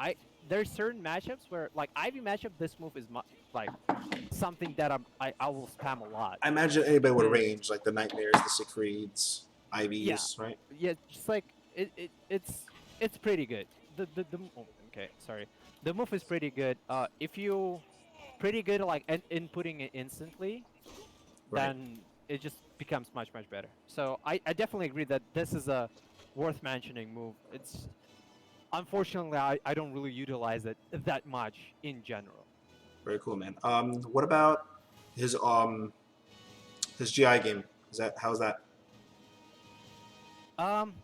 There's certain matchups where, like Ivy matchup, this move is like something that I will spam a lot. I imagine anybody with a range, like the Nightmares, the Siegfrieds, Ivies, right? Yeah, just like it's pretty good. Okay, sorry. The move is pretty good. If you pretty good like inputting it instantly, then it just becomes much better. So I definitely agree that this is a worth mentioning move. It's unfortunately I don't really utilize it that much in general. Very cool, man. What about his GI game? How's that?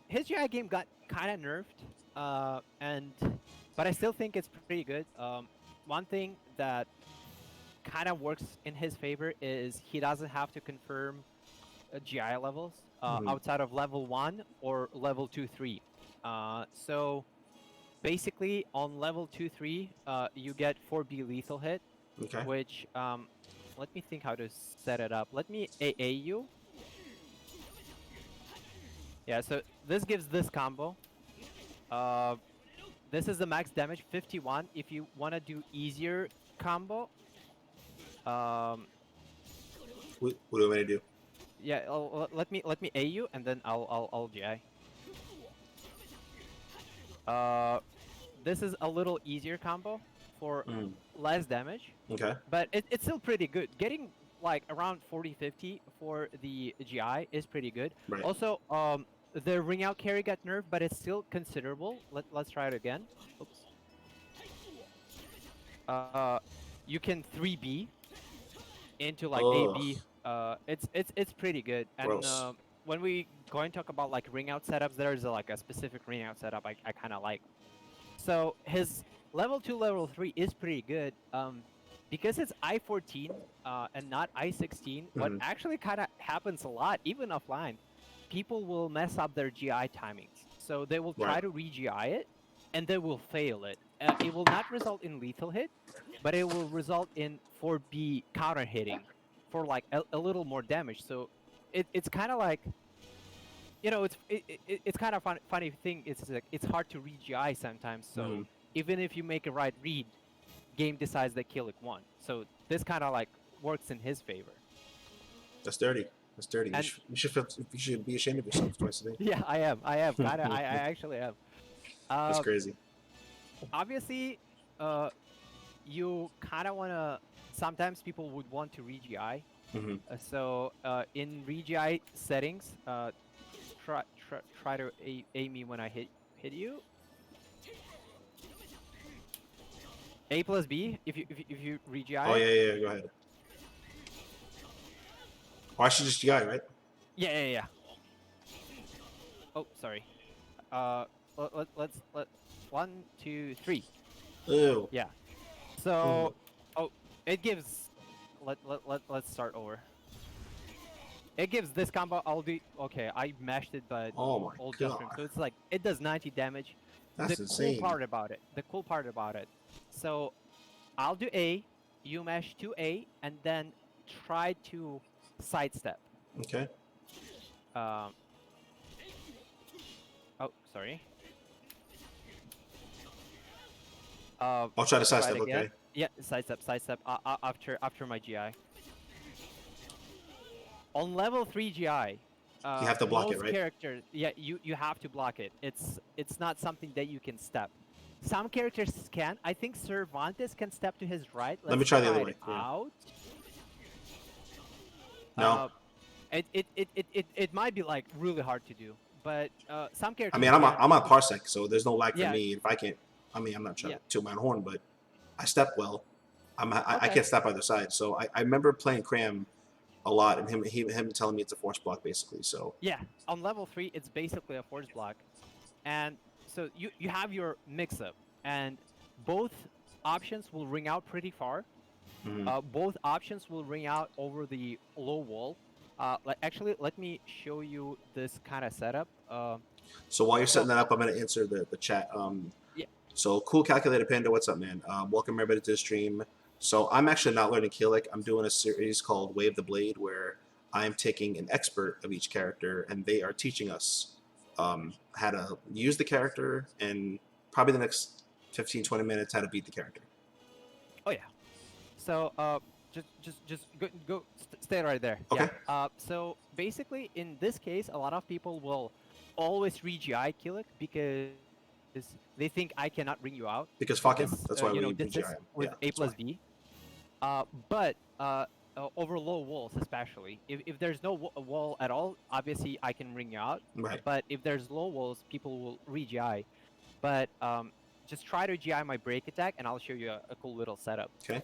His GI game got kind of nerfed, but I still think it's pretty good. One thing that kind of works in his favor is he doesn't have to confirm GI levels outside of level 1 or level 2, 3. So basically on level 2-3, you get 4B lethal hit, Okay. which let me think how to set it up. Let me AA you. Yeah, so this gives this combo. This is the max damage 51. If you want to do easier combo, What do you want me to do? yeah, let me A you and then I'll GI. This is a little easier combo for Mm. less damage, Okay. but it's still pretty good. Getting like around 40-50 for the GI is pretty good. Right. Also, the ring out carry got nerfed, but it's still considerable. Let's try it again. Oops. You can 3B into like Oh, AB. It's pretty good. And gross. when we go and talk about like ring out setups, there's like a specific ring out setup I kind of like. So his level 2, level 3 is pretty good. Because it's I-14 and not I-16, what Mhm. actually kind of happens a lot, even offline, people will mess up their GI timings. So they will try Right. to re-GI it, and they will fail it. It will not result in lethal hit, but it will result in 4B counter hitting for like a little more damage. So it's kind of like, it's kind of funny thing. It's like it's hard to read GI sometimes. So Mhm. even if you make a right read, game decides that Kilik won. So this kind of like works in his favor. That's dirty. That's dirty. And You should be ashamed of yourself twice a day. yeah, I am. Kind of. I actually am. That's Uh, crazy. Obviously, you kind of want to. Sometimes people would want to re-GI. Mhm. So in re-GI settings, try to aim me when I hit you. A plus B if you re-GI Oh it. yeah. Go ahead. Oh, I should just GI, right? Yeah. Oh, sorry. Let 1, 2, 3. Ew. Yeah. Mhm. So, oh, it gives. Let's start over. It gives this combo. I'll do. Okay, I mashed it, but Oh my all just room. god. So it's like it does 90 damage. The That's cool insane. part about it. The cool part about it. So I'll do A. You mash 2A, and then try to sidestep. Okay. Um. Oh, sorry. I'll try to Let's try it sidestep. again. Okay. Yeah, sidestep. After my GI. On level 3 GI, You have to block it, most right? characters, yeah, you have to block it. It's not something that you can step. Some characters can. I think Cervantes can step to his right. Let me Let's try the other try it way. Yeah. out. No. Uh, it might be like really hard to do, but some I characters mean, can. I'm on Parsec, so there's no lag for Yeah, me. If I can't, I mean, I'm not trying yeah. to toot my own horn, but I step well. I Okay. can't step either side. So I remember playing Cram a lot, and him telling me it's a force block basically. So Yeah, on level 3, it's basically a force block, and so you have your mix-up, and both options will ring out pretty far. mhm. Both options will ring out over the low wall. Actually, let me show you this kind of setup. So while you're So setting that up, I'm gonna answer the chat. yeah, So cool calculator panda, what's up, man? Welcome everybody to the stream. So I'm actually not learning Kilik. I'm doing a series called Wave the Blade, where I'm taking an expert of each character, and they are teaching us how to use the character, and probably the next 15, 20 minutes how to beat the character. oh yeah. So just stay right there. Okay. Yeah. So basically, in this case, a lot of people will always re-GI Kilik because they think I cannot ring you out Because with fuck him. this That's why we distance GI him. with Yeah, A that's why. plus B. But over low walls, especially if there's no wall at all, obviously I can ring you out. Right. But if there's low walls, people will re-GI. But just try to GI my break attack, and I'll show you a cool little setup. Okay.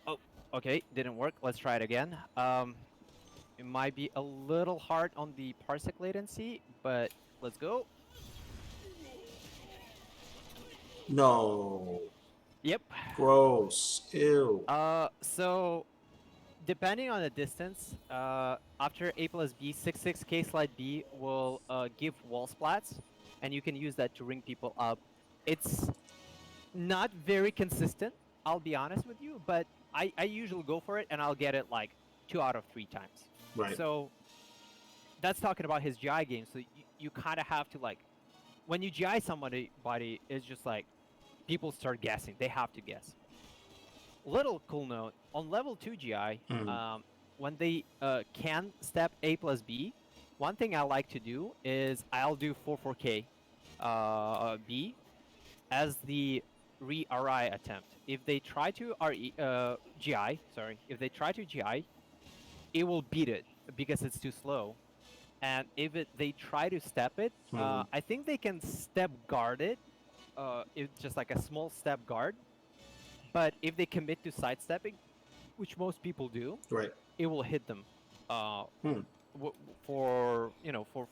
Oh, okay, didn't work. Let's try it again. It might be a little hard on the parsec latency, but let's go. No. Yep. Gross. Ew. So depending on the distance, after A plus B, 6 K slide B will give wall splats, and you can use that to ring people up. It's not very consistent, I'll be honest with you, but I usually go for it, and I'll get it like 2 out of 3 times. Right. So that's talking about his GI game. So you kind of have to like, when you GI somebody, it's just like people start guessing. They have to guess. Little cool note on level 2 GI, Mhm. when they can step A plus B, one thing I like to do is I'll do 4K B as the re-RI attempt. If they try to GI, sorry, if they try to GI, it will beat it because it's too slow. And if they try to step it, Mhm. I think they can step guard it. It's just like a small step guard. But if they commit to sidestepping, which most people do, Right. it will hit them uh, Hmm. for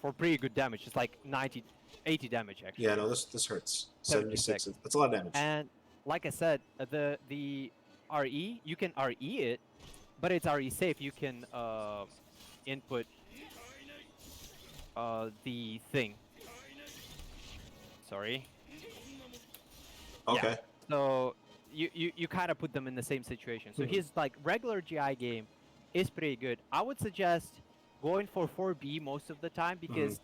for pretty good damage. It's like 90, 80 damage Yeah, actually, no, this hurts. 17 76. seconds. That's a lot of damage. And like I said, the RE, you can RE it, but it's RE safe. You can input the thing. Sorry. Yeah. Okay. So you kind of put them in the same situation. So Mhm. his like regular GI game is pretty good. I would suggest going for 4B most of the time Mhm. because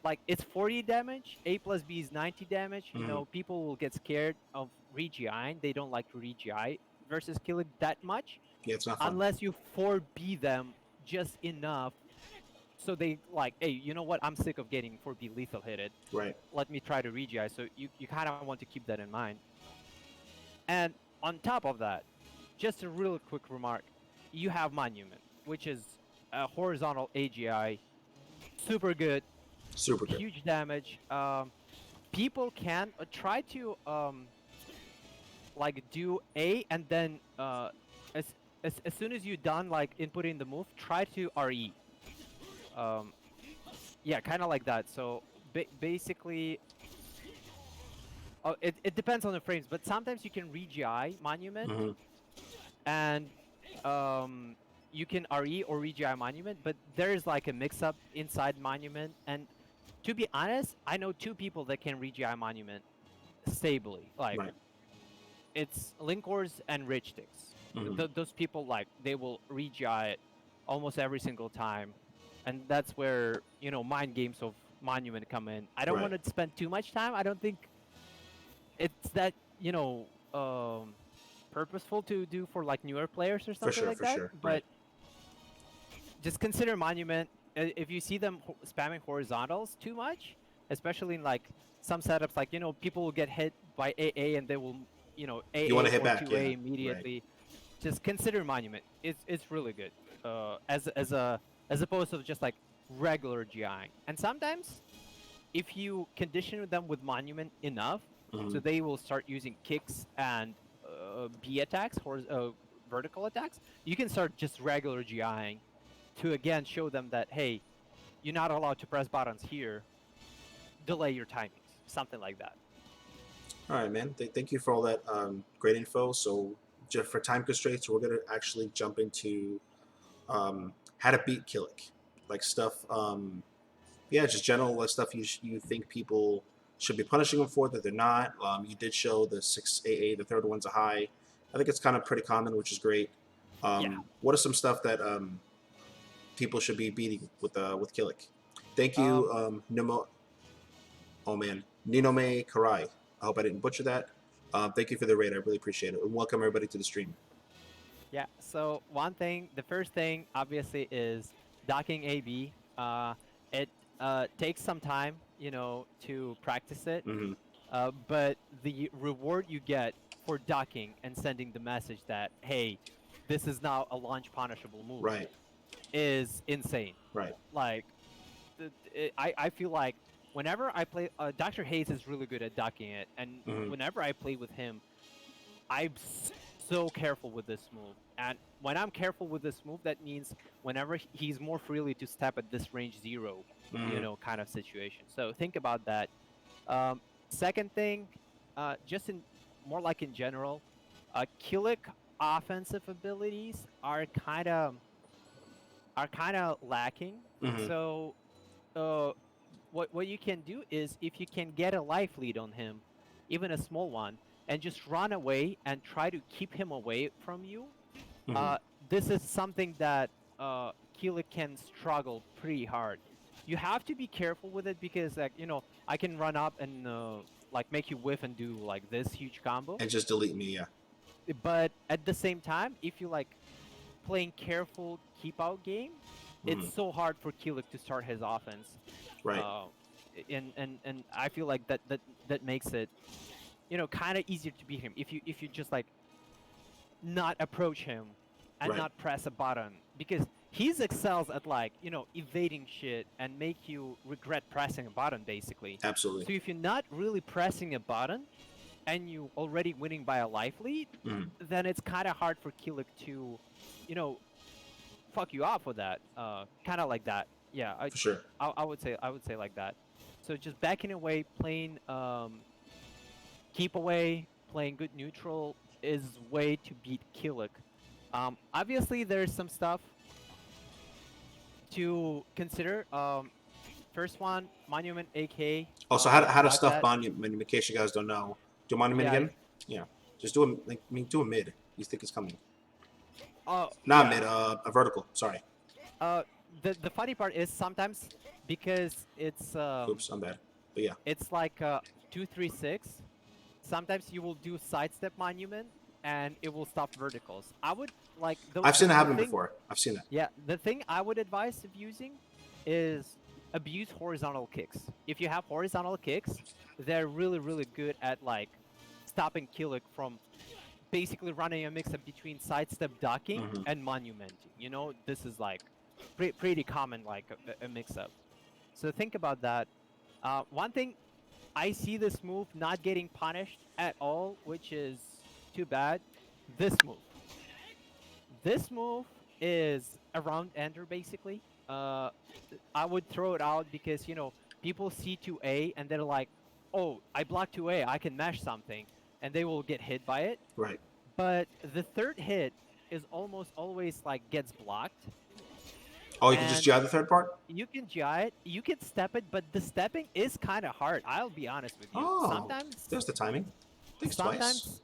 like it's 40 damage, A plus B is 90 damage. You Mhm. know, people will get scared of re-GIing. They don't like to re-GI versus Kilik that much Yeah, it's not fun. unless you 4B them just enough so they like, hey, you know what? I'm sick of getting 4B lethal hitted. Right. Let me try to re-GI. So you kind of want to keep that in mind. And on top of that, just a real quick remark, you have Monument, which is a horizontal AGI, super good, Super good. huge damage. People can try to like do A and then as, as soon as you're done like inputting the move, try to RE. Um, yeah, kind of like that. So basically, it depends on the frames, but sometimes you can re-GI Monument Mhm. and you can RE or re-GI Monument, but there's like a mix-up inside Monument. And to be honest, I know 2 people that can re-GI Monument stably. Like Right. it's Linkors and Rich Sticks. Mhm. Those people like they will re-GI it almost every single time, and that's where mind games of Monument come in. I don't Right. want to spend too much time. I don't think it's that purposeful to do for like newer players or For something sure. like For that. sure. Right. But just consider Monument. If you see them spamming horizontals too much, especially in like some setups, like people will get hit by AA and they will You want AA to hit or back. Yeah. 2A Right. immediately. Just consider Monument. It's really good. As opposed to just like regular GI. And sometimes if you condition them with Monument enough, so Mhm. they will start using kicks and B attacks or vertical attacks, you can start just regular GIing to again show them that, hey, you're not allowed to press buttons here, delay your timings, something like that. All right, man. Thank you for all that great info. So, just for time constraints, we're gonna actually jump into how to beat Kilik, like stuff. Yeah, just general stuff you think people should be punishing them for that they're not. You did show the 6AA, the third one's a high. I think it's kind of pretty common, which is great. Yeah. What are some stuff that people should be beating with Kilik? Thank Um, you, Nemo. Oh man, Ninome Karai. I hope I didn't butcher that. Thank you for the raid. I really appreciate it. And welcome everybody to the stream. yeah. So the first thing, obviously, is docking AB. It takes some time, to practice it. Hmm. But the reward you get for docking and sending the message that, hey, this is now a launch punishable move Right, is insane. right. Like, I feel like whenever I play, Dr. Hayes is really good at docking it, and Hmm. whenever I play with him, I'm so careful with this move. And when I'm careful with this move, that means whenever he's more freely to step at this range 0, Hmm. kind of situation. So think about that. Second thing, just in more like in general, Kilik. offensive abilities are kind of lacking. Hmm. So uh, what you can do is if you can get a life lead on him, even a small one, and just run away and try to keep him away from you. Hmm. Uh, this is something that Kilik can struggle pretty hard. You have to be careful with it because, like, I can run up and like make you whiff and do like this huge combo. And just delete me. Yeah. But at the same time, if you like playing careful keep out game, Hmm. it's so hard for Kilik to start his offense. Right. Uh, and I feel like that makes it kind of easier to beat him if you just like not approach him and Right. not press a button because he's excels at like evading shit and make you regret pressing a button basically. Absolutely. So if you're not really pressing a button and you already winning by a life lead, Hmm. then it's kind of hard for Kilik to you know fuck you off with that. Kind of like that. Yeah, For sure. I would say like that. So just backing away, playing keep away, playing good neutral is way to beat Kilik. Obviously, there's some stuff to consider. First one, Monument AK. Also, how to Got stuff that. monument in case you guys don't know. Do monument Yeah. again? Yeah. Just do a do a mid. You think it's coming? Oh, Not yeah. mid. A vertical. Sorry. Uh, the funny part is sometimes because Oops, I'm bad. But yeah, it's like 2-3-6. Sometimes you will do sidestep monument and it will stop verticals. I would like I've seen it the happen thing. before. I've seen it. Yeah, the thing I would advise of using is abuse horizontal kicks. If you have horizontal kicks, they're really, really good at like stopping Kilik from basically running a mix up between sidestep ducking Hmm. and monumenting. This is like pretty common, like a mix up. So think about that. One thing I see this move not getting punished at all, which is too bad. This move. This move is a round ender basically. Uh, I would throw it out because people see 2A and they're like, "Oh, I blocked 2A, I can mash something," and they will get hit by it. Right. But the third hit is almost always like gets blocked, Oh, you can just and GI the third part. you can GI it, you can step it, but the stepping is kind of hard. I'll be honest with you. Oh, there's the timing. Thanks twice. Sometimes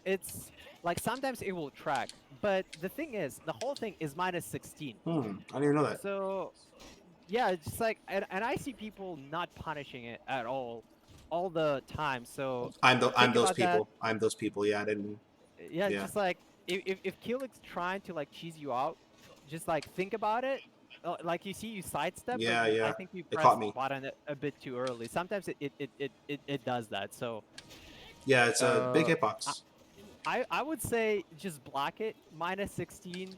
it's like sometimes it will track, but the thing is, the whole thing is minus 16. I didn't even know that. So yeah, it's just like, and I see people not punishing it at all the time. So I'm think those about that. people. I'm those people. Yeah, I didn't. Yeah, Yeah. just like if Kilik's trying to like cheese you out, just like think about it. Like you see you sidestep, Yeah, but yeah. I think you It pressed caught me. button a bit too early. Sometimes it does that. So Yeah, it's a big uh, hitbox. I would say just block it minus 16.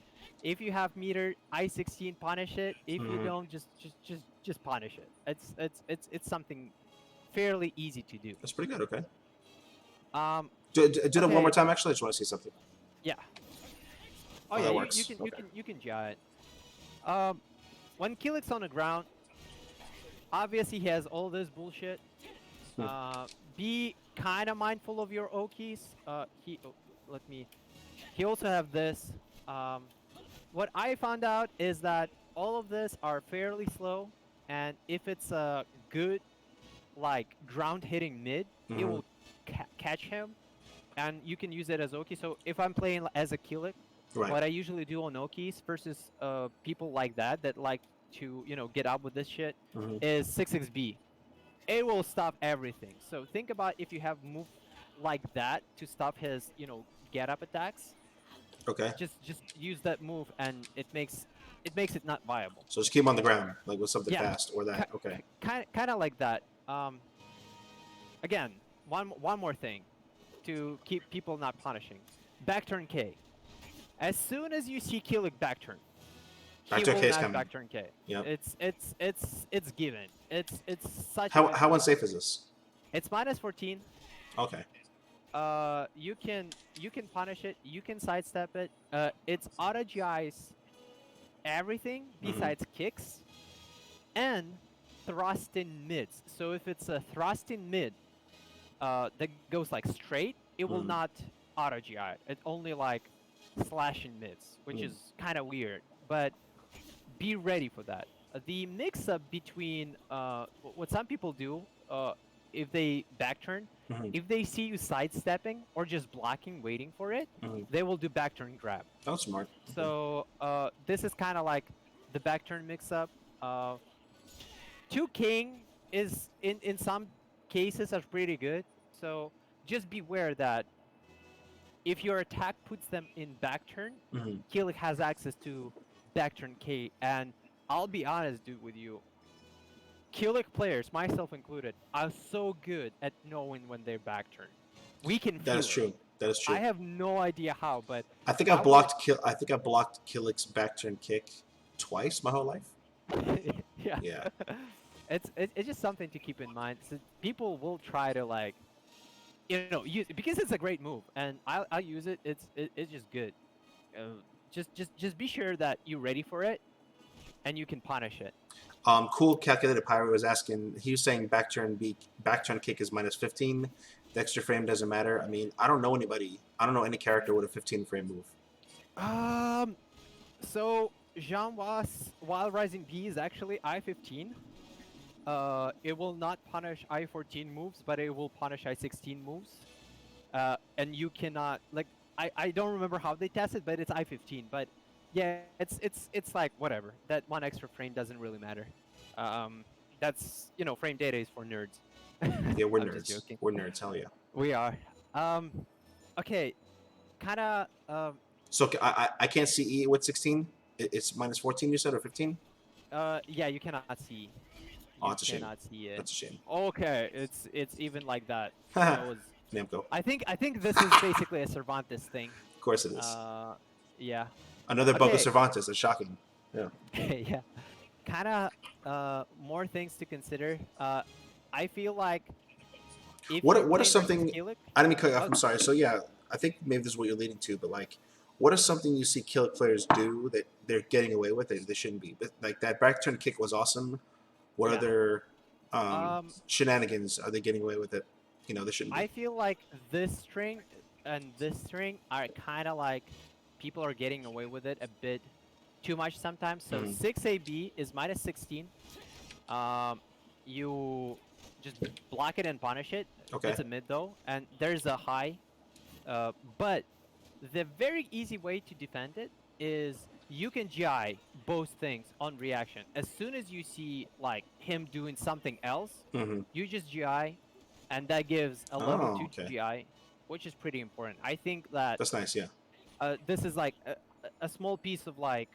If you have meter, I-16 punish it. If you Mhm. don't, just punish it. It's something fairly easy to do. That's pretty good. Okay. Um, Do that one more okay, time. Actually, I just want to see something. yeah. Oh Oh, yeah, that you works. can Okay. you can GI it. When Kilik's on the ground, obviously he has all this bullshit. Hmm. Be kind of mindful of your Okies. Let me. He also have this. What I found out is that all of this are fairly slow, and if it's a good like ground hitting mid, it Mhm. will catch him, and you can use it as Oki. So if I'm playing as a Kilik, Right. what I usually do on Okis versus people like that like to get up with this shit Mhm. is 6xB. It will stop everything. So think about if you have move like that to stop his get up attacks. Okay. Just use that move and it makes it not viable. So just keep 'em on the ground, like with something Yeah, fast or that. Okay. kind of like that. Again, one more thing to keep people not punishing. Backturn K. As soon as you see Kilik backturn, he Backturn will K is mash coming. backturn K. Yep. It's given. It's such a How good how move. unsafe is this? It's minus 14. Okay. You can punish it. You can sidestep it. It's auto GIs everything Mhm. besides kicks and thrust in mids. So if it's a thrust in mid that goes like straight, it will Mhm. not auto GI. It only like slash and mids, which Mm. is kind of weird. But be ready for that. The mix up between what some people do, if they back turn, Hmm. if they see you sidestepping or just blocking, waiting for it, Hmm. they will do back turn grab. That was smart. Okay. So this is kind of like the back turn mix up. Uh, two king is in some cases are pretty good. So just beware that if your attack puts them in back turn, Hmm. Kilik has access to back turn K. And I'll be honest, dude, with you, Kilik players, myself included, are so good at knowing when they're back turn. We can That is feel it. true. That is I true. have no idea how, but I think I will. I think I blocked Kilik's back turn kick twice my whole life. Yeah, Yeah. it's just something to keep in mind. So people will try to like use because it's a great move, and I use it. It's just good. Just be sure that you're ready for it and you can punish it. Cool calculated pirate was asking. He was saying back turn kick is minus 15. The extra frame doesn't matter. I mean, I don't know anybody. I don't know any character with a 15 frame move. Um, so Jean was Wild Rising B is actually I-15. It will not punish I-14 moves, but it will punish I-16 moves. And you cannot like I don't remember how they tested, but it's I-15. But yeah, it's like whatever. That one extra frame doesn't really matter. Um, that's frame data is for nerds. Yeah, we're I'm just nerds. joking. We're nerds. Hell yeah. We are. Um, okay, kind of. So I can't see E with 16. It's minus 14. You said or 15? Yeah, you cannot see. Oh, You that's a shame. cannot see it. That's a shame. Okay, it's even like that. Haha. So it's. Namco. I think this is basically a Cervantes thing. Of course it is. Yeah. Another bug of Okay. Cervantes. That's shocking. Yeah. Yeah. Kind of more things to consider. I feel like if you What is play versus something? Kilik, I didn't mean to cut you off. oh, I'm sorry. So yeah, I think maybe this is what you're leading to. But like, what is something you see kill players do that they're getting away with that they shouldn't be? But, like that back turn kick was awesome. What yeah. other Um, shenanigans are they getting away with it? They shouldn't I be. feel like this string and this string are kind of like people are getting away with it a bit too much sometimes. So Mhm. 6AB is minus 16. Um, you just block it and punish it. Okay. It's a mid though, and there's a high. But the very easy way to defend it is you can GI both things on reaction. As soon as you see like him doing something else, Hmm. you just GI, and that gives a level Oh, 2 okay. GI, which is pretty important. I think that That's nice. Yeah. this is like a small piece of like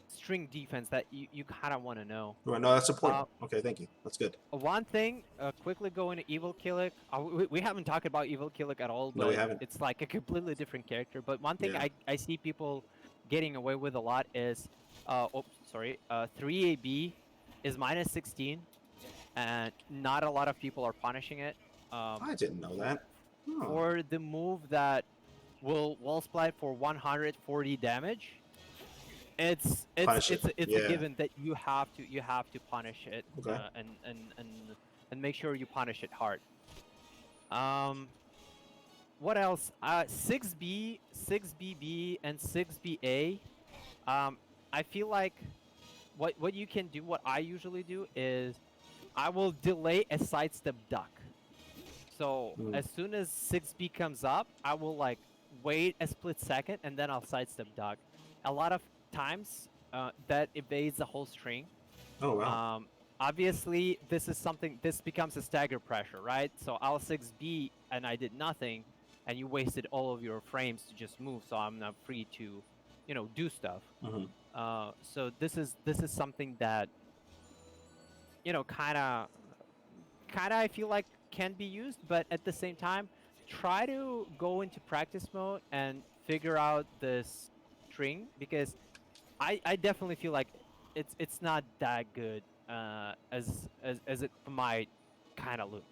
string defense that you kind of want to know. Right. No, that's important. Uh, Okay. Thank you. That's good. One thing, quickly going to Evil Kilik. We haven't talked about Evil Kilik at all, No, we but haven't. it's like a completely different character. But one thing Yeah. I see people getting away with a lot is, oops, sorry, 3AB is minus 16, and not a lot of people are punishing it. Um, I didn't know that. Oh. for the move that will wall splat for 140 damage, Punish it. it's a Yeah. given that you have to punish it, Okay. and make sure you punish it hard. Um, what else? 6B, 6BB, and 6BA. I feel like what you can do, what I usually do is I will delay a sidestep duck. So Mm. as soon as 6B comes up, I will like wait a split second and then I'll sidestep duck. A lot of times that evades the whole string. Oh wow. Obviously, this becomes a stagger pressure, right? So I'll 6B and I did nothing, and you wasted all of your frames to just move, so I'm not free to, do stuff. Hmm. So this is something that kind of I feel like can be used, but at the same time, try to go into practice mode and figure out this string because I definitely feel like it's not that good as it might kind of look.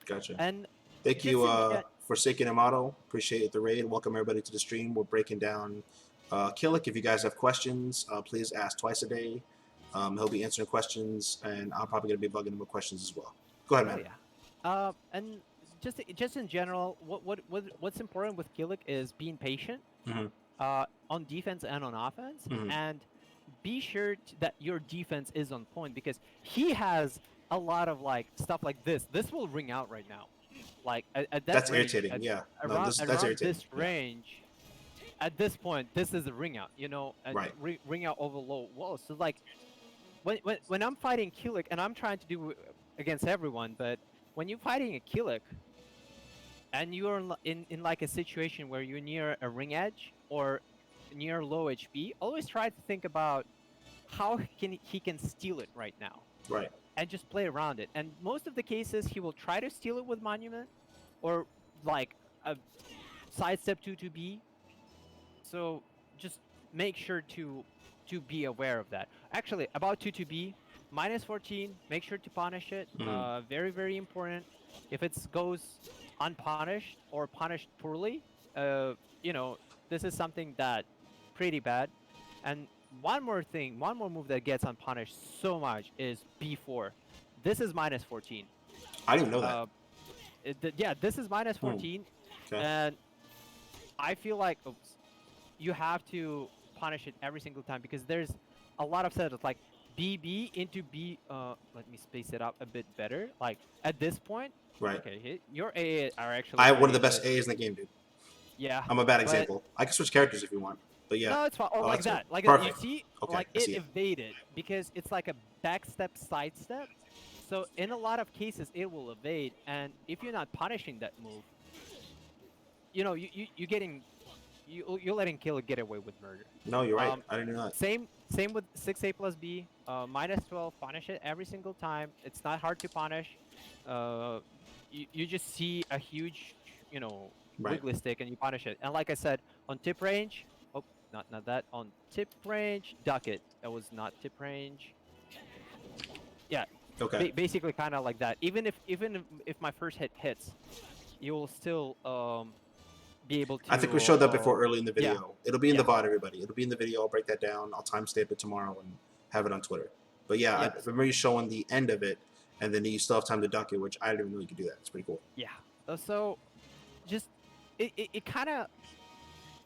Gotcha. And Thank just you in gen- for Forsaken Amato. Appreciate the raid. Welcome everybody to the stream. We're breaking down Kilik. If you guys have questions, please ask twice a day. He'll be answering questions, and I'm probably going to be bugging him with questions as well. Go ahead, oh man. yeah, and just in general, what's important with Kilik is being patient, Hmm. on defense and on offense, Hmm. and be sure that your defense is on point because he has a lot of like stuff like this. This will ring out right now, like at that That's range, irritating. Yeah. No, around that's around irritating. this Yeah. range. At this point, this is a ring out, and Right. ring out over low walls. So like when I'm fighting Kilik, and I'm trying to do against everyone, but when you're fighting a Kilik and you're in like a situation where you're near a ring edge or near low HP, always try to think about how he can steal it right now Right. and just play around it. And most of the cases, he will try to steal it with Monument or like a sidestep 2-2B. So just make sure to be aware of that. Actually, about 2-2B, -14, make sure to punish it. Hmm. Very, very important. If it goes unpunished or punished poorly, you know, this is something that pretty bad. And one more move that gets unpunished so much is B4. This is -14. I didn't even know that. Uh, yeah, this is Hmm. -14, Okay. and I feel like, oops, you have to punish it every single time because there's a lot of setups like BB into B. Let me space it out a bit better. Like at this point, Right. okay, your A are actually I have one of pretty the best good. A's in the game, dude. Yeah, I'm a bad but example. I can switch characters if you want, but yeah, no, it's fine. Or I like like to. that, like you Perfect. see, Okay, like I it see it. evaded because it's like a backstep sidestep. So in a lot of cases, it will evade, and if you're not punishing that move, you getting you're letting Killer get away with murder. No, you're right. Um, I didn't know that. same with 6A plus B. -12, punish it every single time. It's not hard to punish. Uh, you just see a huge, Right. wiggly stick and you punish it. And like I said, on tip range, oh, not that. On tip range, duck it. That was not tip range. Yeah, Okay. basically kind of like that. Even if my first hit hits, you will still be able I think we to showed that before early in the yeah, video. It'll be in the yeah, VOD, everybody. It'll be in the video. I'll break that down. I'll timestamp it tomorrow and have it on Twitter. But yeah, I yep. remember you showing the end of it, and then you still have time to duck it, which I didn't even know you could do that. It's pretty cool. Yeah. So just it kind of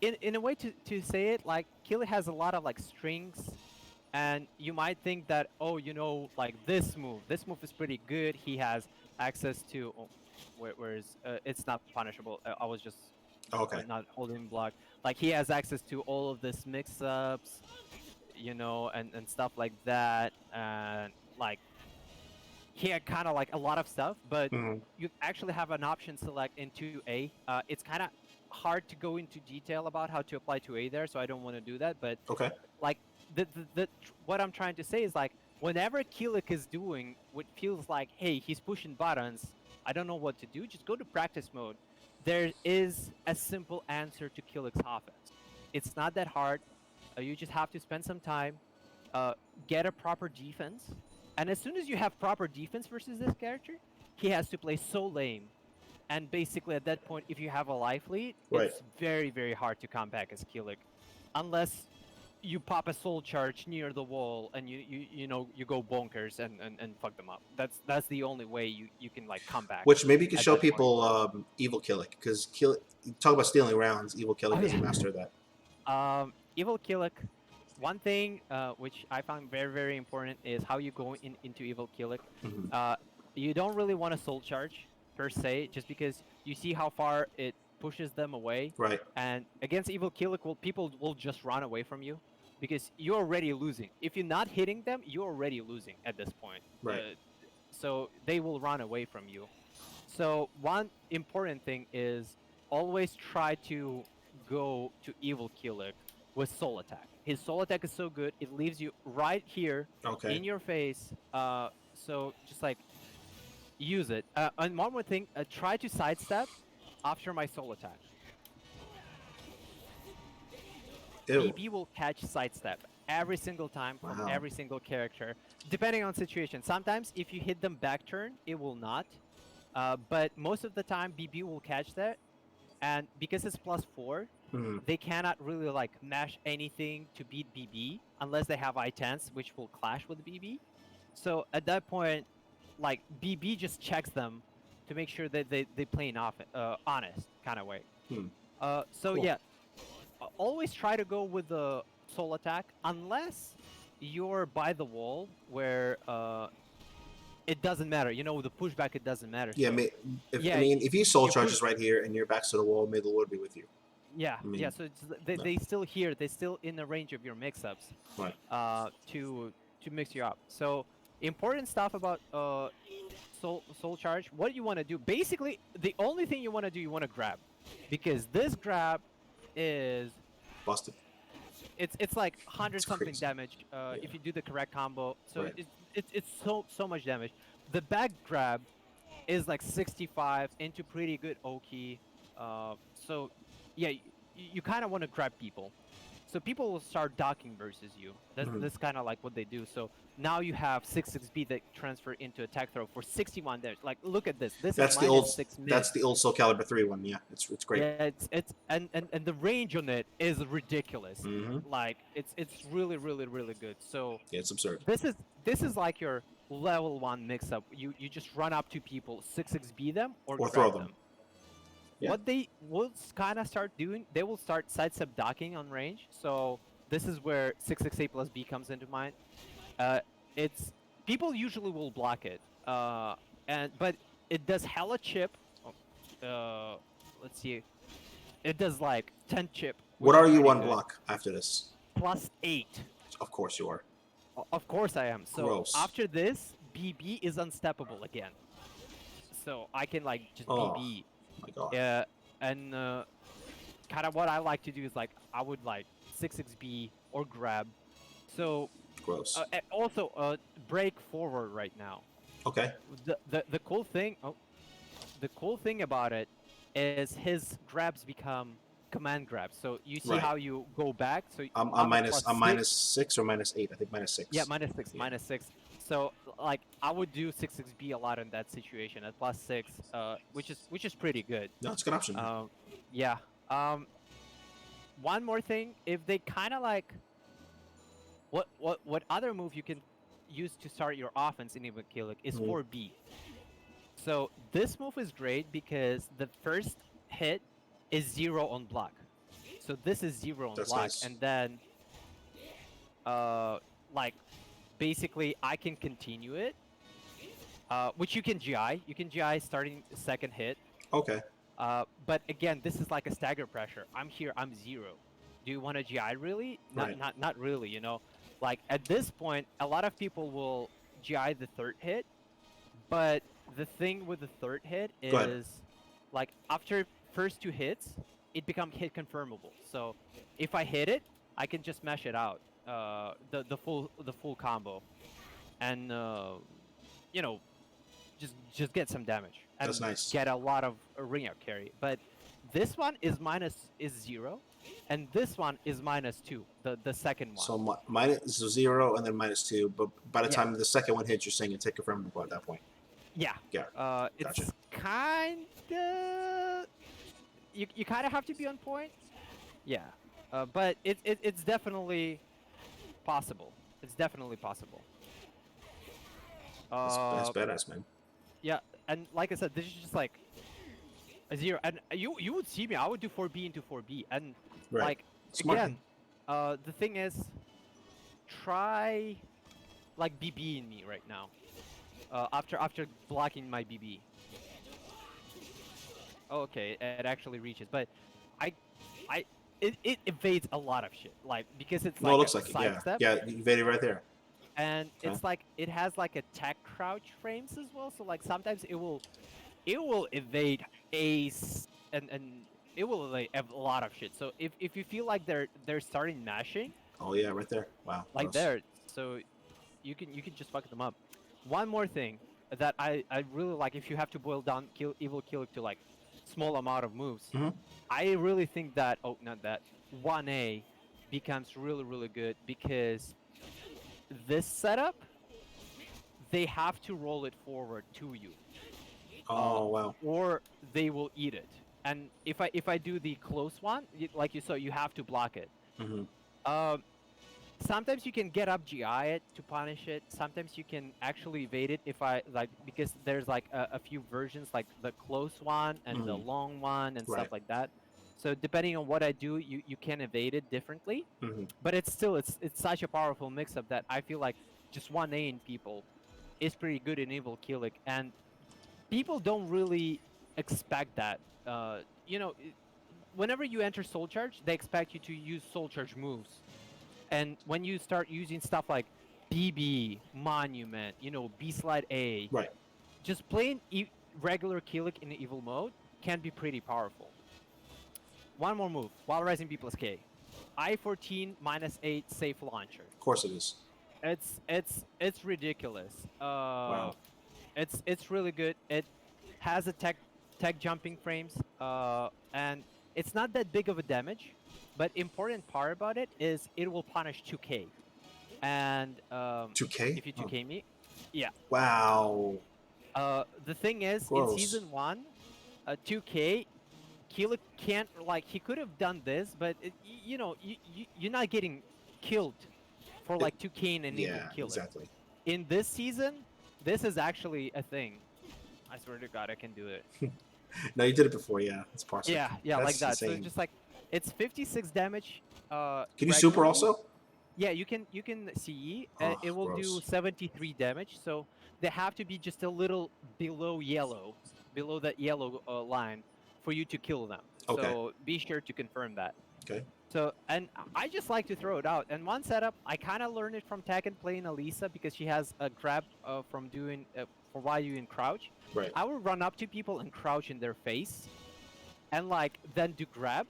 in a way to say it, like Kill has a lot of like strings, and you might think that, oh, like this move is pretty good. He has access to, whereas it's not punishable. I was just Okay. not holding block. Like he has access to all of this mix ups, and stuff like that, and like he had kind of like a lot of stuff, but Hmm. you actually have an option select in 2A. It's kind of hard to go into detail about how to apply 2A there, so I don't want to do that. But Okay. like what I'm trying to say is like whenever Kilik is doing what feels like, hey, he's pushing buttons, I don't know what to do, just go to practice mode. There is a simple answer to Kilik's offense. It's not that hard. You just have to spend some time, uh, get a proper defense, and as soon as you have proper defense versus this character, he has to play so lame. And basically, at that point, if you have a life lead, Right. it's very, very hard to come back as Kilik, unless you pop a soul charge near the wall and you go bonkers and fuck them up. That's the only way you can like come back Which maybe you could at show that point. people Evil Killick, because talk about stealing rounds. Evil Oh Killick is a yeah. master of that. Evil Kilik. One thing which I found very, very important is how you go into Evil Kilik. Hmm. Uh, you don't really want a soul charge per se, just because you see how far it pushes them away. Right. And against Evil Kilik, people will just run away from you because you're already losing. If you're not hitting them, you're already losing at this point. Right. So they will run away from you. So one important thing is always try to go to Evil Kilik with soul attack. His soul attack is so good, it leaves you right here Okay. in your face. So just like use it. And one more thing, try to sidestep after my soul attack. Ew. BB will catch sidestep every single time from Wow. every single character, depending on situation. Sometimes if you hit them back turn, it will not. But most of the time, BB will catch that. And because it's +4, Hmm. they cannot really like mash anything to beat BB unless they have I-10s, which will clash with BB. So at that point, like BB just checks them to make sure that they play an honest kind of way. Hmm. So Cool. yeah, always try to go with the soul attack unless you're by the wall where it doesn't matter. You know, with the pushback it doesn't matter. Yeah, So I yeah, mean, if he soul you push. charges right here and you're back to the wall, may the Lord be with you. Yeah, I mean, yeah. So no. they still here. They still in the range of your mix-ups. Right. To mix you up. So important stuff about soul charge. What you want to do? Basically, the only thing you want to do, you want to grab, because this grab is Busted. it's like It's 100 something crazy. damage Yeah. if you do the correct combo. So Right. it's so much damage. The back grab is like 65 into pretty good Oki. So yeah, you kind of want to grab people. So people will start docking versus you. Mhm. That's kind of like what they do. So now you have 6-6B that transfer into attack throw for 61 damage. Like look at this. This is That's the old. -6 mid. That's the old Soul Calibur 3 one. Yeah, it's great. Yeah, it's and the range on it is ridiculous. Mm-hmm. Like it's really good. So Yeah, it's absurd. this is like your level 1 mix up. You just run up to people, 6-6B them or Or grab throw them. Yeah. What they will kind of start doing, they will start sidestep docking on range. So this is where 6-6A plus B comes into mind. It's people usually will block it, but it does hella chip. Let's see, it does like 10 chip. What Which are is you pretty on good. block after this? +8. Of course you are. Of course I am. So Gross. after this, BB is unsteppable again. So I can like just Oh. BB. My God. Yeah, and kind of what I like to do is like I would like 6-6B or grab. So Gross. also break forward right now. Okay. The cool thing, the cool thing about it is his grabs become command grabs. So you see Right. how you go back. So I'm a minus. I'm +6. -6 or -8. I think -6. Yeah, -6, Yeah. -6. So like I would do 6-6B a lot in that situation at +6, which is pretty good. No, it's a good option. Yeah. One more thing, if they kind of like, what other move you can use to start your offense in even Kilik is 4B. So this move is great because the first hit is 0 on block. So this is 0 on That's block, nice. and then like basically I can continue it, which you can GI. You can GI starting the second hit. Okay. But again, this is like a stagger pressure. I'm here, I'm 0. Do you want to GI really? Right. Not really, you know? Like at this point, a lot of people will GI the third hit, but the thing with the third hit Go ahead. is like after first 2 hits, it becomes hit confirmable. So if I hit it, I can just mash it out, the full combo, and you know, just get some damage and That's nice. get a lot of ring out carry. But this one is 0, and this one is -2. The second one. So -0 and then -2. But by the Yeah. time the second one hits, you're saying it's hit confirmable at that point. Yeah. Yeah. It's Gotcha. kinda you kind of have to be on point. Yeah. But it's definitely possible. It's definitely possible. That's badass, man. Yeah, and like I said, this is just like a 0. And you would see me. I would do 4B into 4B, and Right. like Smart. again, the thing is, try like BB in me right now. After blocking my BB. Okay, it actually reaches, but it evades a lot of shit. Like because it's No, like it looks a like it. side Yeah. step. Yeah. You evaded right there. And Okay. it's like it has like attack crouch frames as well. So like sometimes it will evade ace and it will evade a lot of shit. So if you feel like they're starting mashing Oh yeah, right there. Wow. like Gross. there, so you can just fuck them up. One more thing that I really like, if you have to boil down evil Kilik to like small amount of moves, Mhm. I really think that not that 1A becomes really good because this setup, they have to roll it forward to you, Oh wow. or they will eat it. And if I do the close one, like you saw, you have to block it. Mhm. sometimes you can get up GI it to punish it. Sometimes you can actually evade it if I like because there's like a few versions like the close one and the Mhm. long one and stuff Right. like that. So depending on what I do, you can evade it differently. Hmm. But it's still it's such a powerful mix up that I feel like just one A in people is pretty good in Evil Kilik, and people don't really expect that. Whenever you enter Soul Charge, they expect you to use Soul Charge moves. And when you start using stuff like BB, Monument, B Slide A, Right. just plain regular Kilik in evil mode can be pretty powerful. One more move, while Rising B plus K. I-14 -8 safe launcher. Of course it is. It's ridiculous. Wow. It's really good. It has a tech jumping frames, and it's not that big of a damage, but important part about it is it will punish 2K. And 2K. if you Oh. 2K me, yeah. Wow. The thing is, in Gross. season one, 2K, Keelik can't like he could have done this, but you're not getting killed for It- like 2K in an evil yeah. Keelik. Exactly. In this season, this is actually a thing. I swear to God, I can do it. No, you did it before. Yeah. It's parsec. Yeah, like That's that. So insane. just like it's 56 damage. Can you super Regularly. also? Yeah, you can CE. Oh, It will do gross. 73 damage. So they have to be just a little below yellow, below that yellow line, for you to kill them. Okay. So be sure to confirm that. Okay. So, and I just like to throw it out. And one setup, I kind of learned it from Tekken playing Elisa because she has a grab from doing for while you in crouch. Right. I would run up to people and crouch in their face, and like then do grab,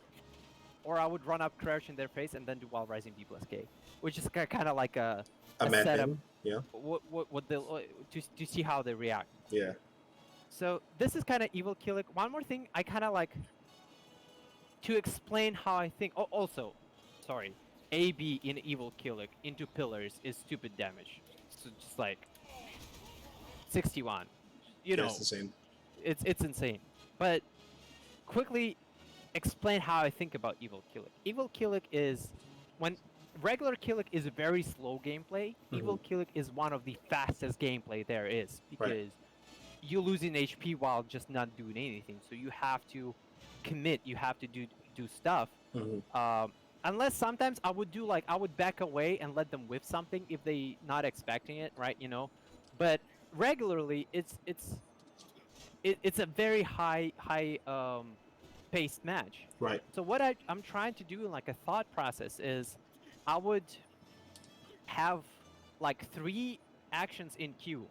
or I would run up, crouch in their face, and then do while rising B plus K, which is kind of like A a mad setup. thing. Yeah. What they to see how they react. Yeah. So this is kind of evil Kilik. One more thing, I kind of like to explain how I think. Oh, also, sorry, AB in evil Kilik into pillars is stupid damage. So just like 61, That's insane. it's insane. But quickly explain how I think about evil Kilik. Evil Kilik is when regular Kilik is a very slow gameplay. Evil Kilik is one of the fastest gameplay there is because you losing HP while just not doing anything. So you have to commit. You have to do stuff. Unless sometimes I would back away and let them whiff something if they not expecting it, right? But regularly it's a very high paced match. Right. So what I'm trying to do in like a thought process is I would have like 3 actions in queue.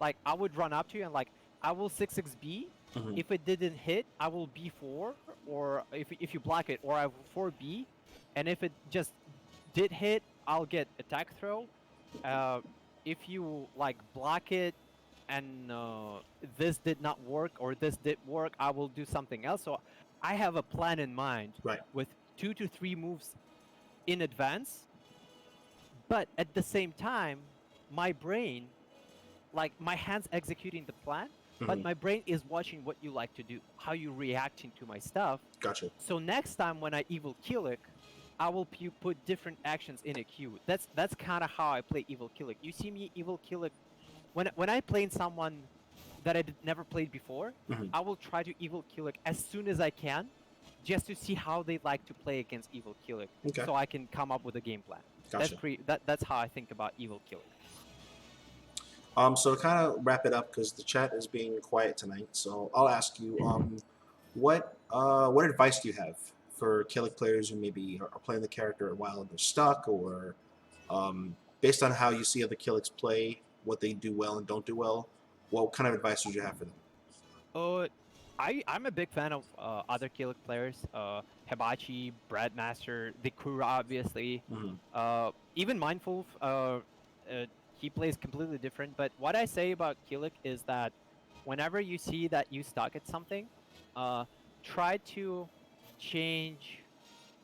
Like I would run up to you and like I will 6-6B. If it didn't hit, I will B4, or if you block it, or I will 4B, and if it just did hit, I'll get attack throw. If you like block it and this did not work or this did work, I will do something else. So I have a plan in mind Right. with 2 to 3 moves in advance, but at the same time, my brain, like my hands executing the plan, but my brain is watching what you like to do, how you reacting to my stuff. Gotcha. So next time when I evil Kilik, I will put different actions in a queue. That's kind of how I play evil Kilik. You see me evil Kilik when I play someone that I never played before. I will try to evil Kilik as soon as I can, just to see how they like to play against evil Kilik, Okay. so I can come up with a game plan. Gotcha. That's how I think about evil Kilik. So to kind of wrap it up, because the chat is being quiet tonight, so I'll ask you, what advice do you have for Kilik players who maybe are playing the character while they're stuck, or based on how you see other Kiliks play, what they do well and don't do well, what kind of advice would you have for them? I'm a big fan of other Kilik players, Hibachi, Bradmaster, the crew, obviously. Even Mindful, he plays completely different. But what I say about Kilik is that whenever you see that you stuck at something, try to change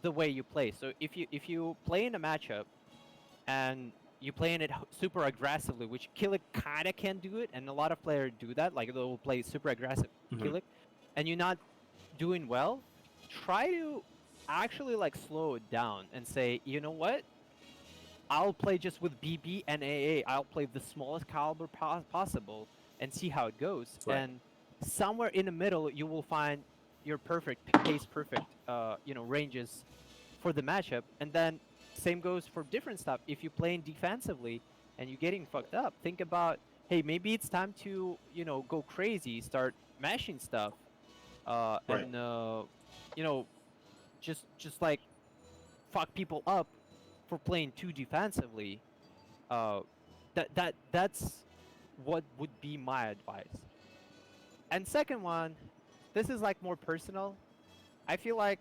the way you play. So if you play in a matchup and you playing it super aggressively, which Kilik kind of can do it, and a lot of players do that, like they'll play super aggressive Kilik, and you're not doing well, try to actually like slow it down and say, you know what? I'll play just with BB and AA. I'll play the smallest caliber possible and see how it goes. Right. And somewhere in the middle, you will find your perfect pace, perfect, ranges for the matchup. And then same goes for different stuff. If you're playing defensively and you're getting fucked up, think about, hey, maybe it's time to, go crazy, start mashing stuff, Right. and you know, just like fuck people up for playing too defensively. Uh, that's what would be my advice. And second one, this is like more personal. I feel like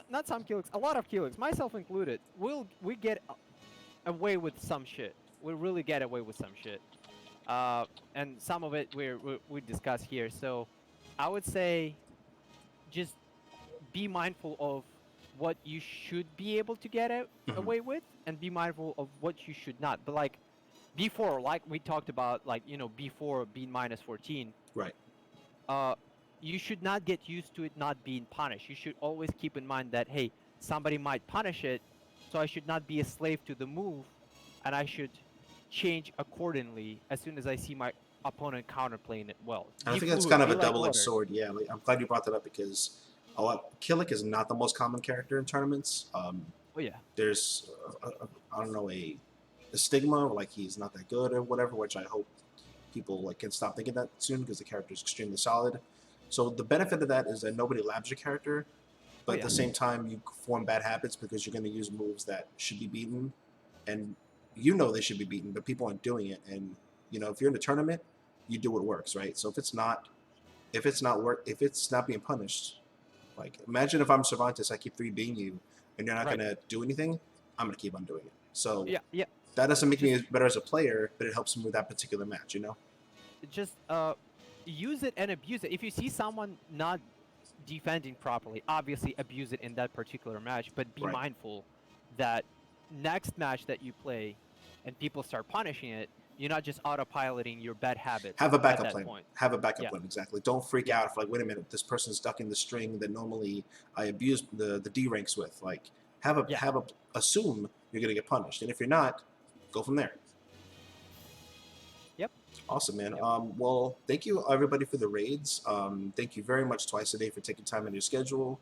not some Kiliks, a lot of Kiliks, myself included, we get away with some shit. We really get away with some shit. And some of it we discuss here. So I would say just be mindful of what you should be able to get Hmm. away with, and be mindful of what you should not. But like before, like we talked about, like before being minus 14, Right. uh, you should not get used to it not being punished. You should always keep in mind that, hey, somebody might punish it, so I should not be a slave to the move, and I should change accordingly as soon as I see my opponent counterplaying it well. And I Be think that's fluid, kind of be a like double-edged water. sword. Yeah, like, I'm glad you brought that up because Kilik is not the most common character in tournaments. Oh yeah, There's I don't know, a stigma, like he's not that good or whatever, which I hope people like can stop thinking that soon because the character is extremely solid. So the benefit of that is that nobody labs your character, oh but at yeah, the same time you form bad habits because you're going to use moves that should be beaten, and they should be beaten, but people aren't doing it. And if you're in a tournament, you do what works, right? So if it's not being punished, like imagine if I'm Cervantes, I keep three beating you, and you're not right. gonna do anything. I'm gonna keep on doing it. So Yeah, yeah. that doesn't make me Just better as a player, but it helps me with that particular match. just use it and abuse it. If you see someone not defending properly, obviously abuse it in that particular match, but be Right. mindful that next match that you play and people start punishing it, you're not just autopiloting your bad habits Have a at backup that plan. point. Have a backup Yeah, plan. Exactly. Don't freak yeah, out if, like, wait a minute, this person's ducking the string that normally I abuse the D ranks with. Like, yeah. assume you're gonna get punished, and if you're not, go from there. Yep, Awesome, man. yep. Well, thank you everybody for the raids. Thank you very much twice a day for taking time in your schedule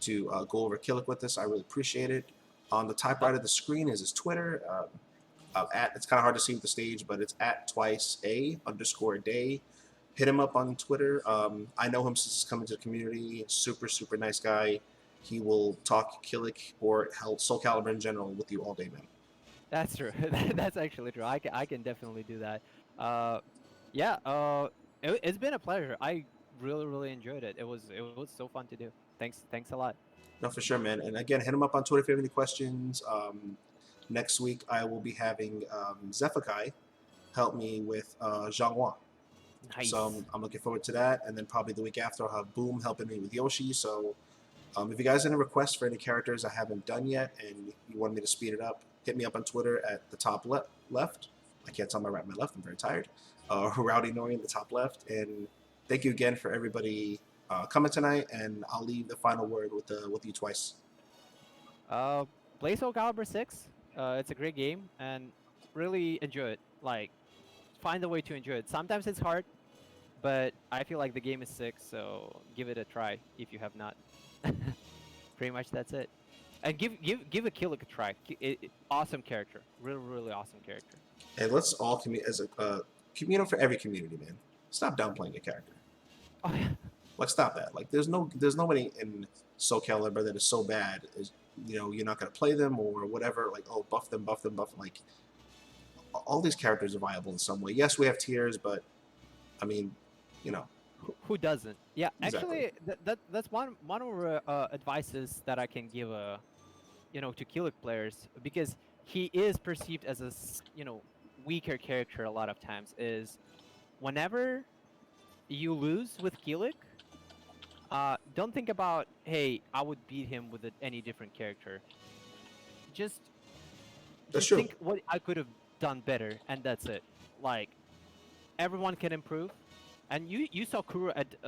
to go over Kilik with us. I really appreciate it. On the top right of the screen is his Twitter. It's kind of hard to see with the stage, but it's at twice a underscore day. Hit him up on Twitter. I know him since he's coming to the community. Super, super nice guy. He will talk Kilik or hell Soul Calibur in general with you all day, man. That's true. That's actually true. I can definitely do that. Uh, yeah. It's been a pleasure. I really enjoyed it. It was so fun to do. Thanks a lot. No, for sure, man. And again, hit him up on Twitter if you have any questions. Next week, I will be having Zephakai help me with Zhangwan. So Nice. I'm looking forward to that. And then probably the week after, I'll have Boom helping me with Yoshi. So if you guys have any requests for any characters I haven't done yet and you want me to speed it up, hit me up on Twitter at the top left. I can't tell my right and my left. I'm very tired. Rowdy Nori in the top left. And thank you again for everybody coming tonight. And I'll leave the final word with you twice. Uh, play Soul Calibur 6. It's a great game, and really enjoy it. Like, find a way to enjoy it. Sometimes it's hard, but I feel like the game is sick, so give it a try if you have not. Pretty much that's it. And give a Kilik a try. Awesome character. Really awesome character. And let's all as a community for every community, man. Stop downplaying your character. Oh yeah. Like, stop that. Like, there's nobody in Soul Calibur that is so bad as you're not gonna play them or whatever. Like, oh, buff them, buff them, buff them. Like, all these characters are viable in some way. Yes, we have tiers, but I mean, you know, Who doesn't? Yeah, exactly. actually, that's one of the advices that I can give to Kilik players, because he is perceived as a weaker character a lot of times. Is whenever you lose with Kilik, don't think about, hey, I would beat him with any different character. Just That's just true. think what I could have done better, and that's it. Like, everyone can improve. And you saw Kuro at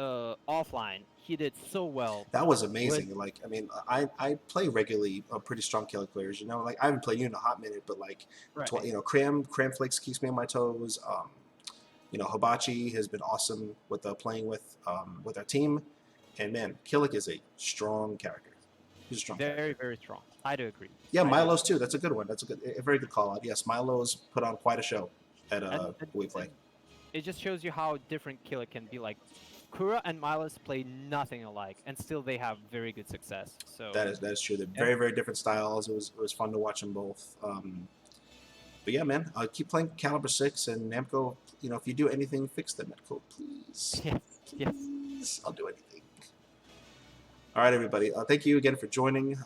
offline. He did so well. That was With amazing. Like, I mean, I play regularly pretty strong Kilik players. You know, like I haven't played you in a hot minute, but like, right. you know, Cram Flakes keeps me on my toes. You know, Hibachi has been awesome with playing with our team, and man, Kilik is a strong character. He's a strong character. Very strong. I do agree. Yeah, I do Milo's agree. too. That's a good one. That's a very good call out. Yes, Milo's put on quite a show at And, we play. it just shows you how different Killer can be. Like Kura and Milos play nothing alike, and still they have very good success. So That is true. They're yeah, very different styles. It was fun to watch them both. But yeah, man, keep playing Caliber 6 and Namco. You know, if you do anything, fix the netcode, please. yes, yes. Please, I'll do anything. All right, everybody. Thank you again for joining.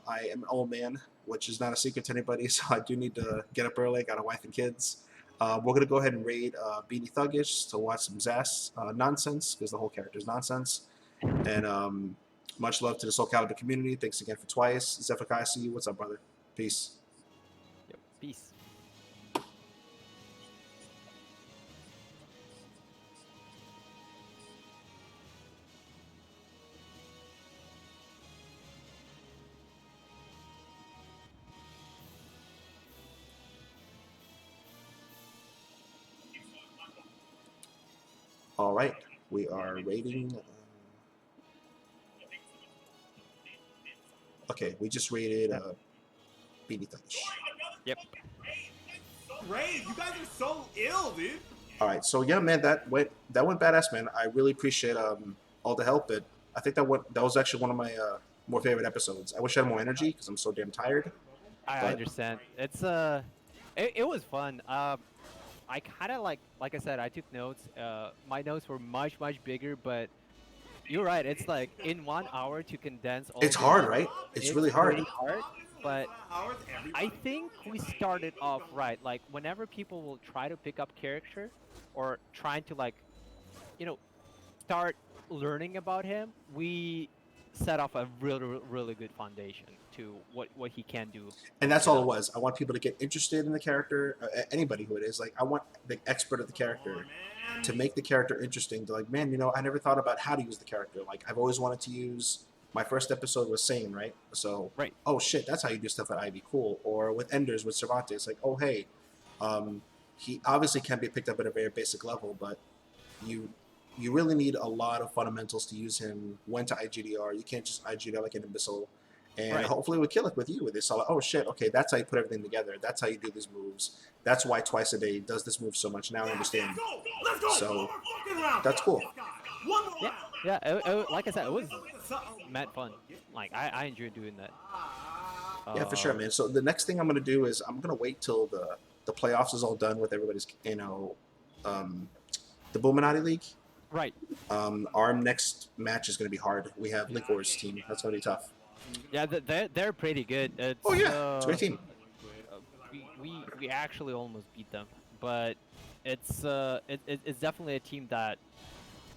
I am an old man, which is not a secret to anybody, so I do need to get up early. I got a wife and kids. We're gonna go ahead and raid Beanie Thuggish to watch some Zas nonsense because the whole character is nonsense. And much love to the Soul Calibur community. Thanks again for twice. Zephyr, see you. What's up, brother? Peace. Yep. Peace. All right, we are rating. Okay, we just rated Beanie Thuggish. Yep. Great, you guys are so ill, dude. All right, so yeah, man, that went badass, man. I really appreciate all the help. I think that was actually one of my more favorite episodes. I wish I had more energy because I'm so damn tired. I But- understand. It's it was fun. I kind of like I said, I took notes. My notes were much bigger, but you're right. It's like in 1 hour to condense all. It's this, hard, right? It's really hard. pretty hard, but I think we started off right. Like whenever people will try to pick up character or trying to like, you know, start learning about him, we set off a really good foundation to what he can do. And that's all it was. I want people to get interested in the character. Anybody who it is, like, I want the expert of the character to make the character interesting. To like, man, you know, I never thought about how to use the character. Like, I've always wanted to use. My first episode was Sane, right? So, Right. oh shit, that's how you do stuff at Ivy. Cool. Or with Enders with Cervantes, like, oh hey, he obviously can be picked up at a very basic level, but you really need a lot of fundamentals to use him. When to IGDR, you can't just IGDR like an imbecile. And Right. hopefully with Kilik with you, with this, like, oh shit, okay, that's how you put everything together. That's how you do these moves. That's why Twice a Day does this move so much. Now I understand. Let's go. So, One more fucking round. that's cool. One more Yeah, round. yeah. Like I said, it was mad fun. Like I enjoyed doing that. Yeah, for sure, man. So the next thing I'm gonna do is I'm gonna wait till the playoffs is all done with everybody's, you know, the Boominati League. Right. Our next match is gonna be hard. We have Liquor's team. That's gonna be tough. Yeah, they're pretty good. It's, Oh yeah, it's a great team. We actually almost beat them, but it's definitely a team that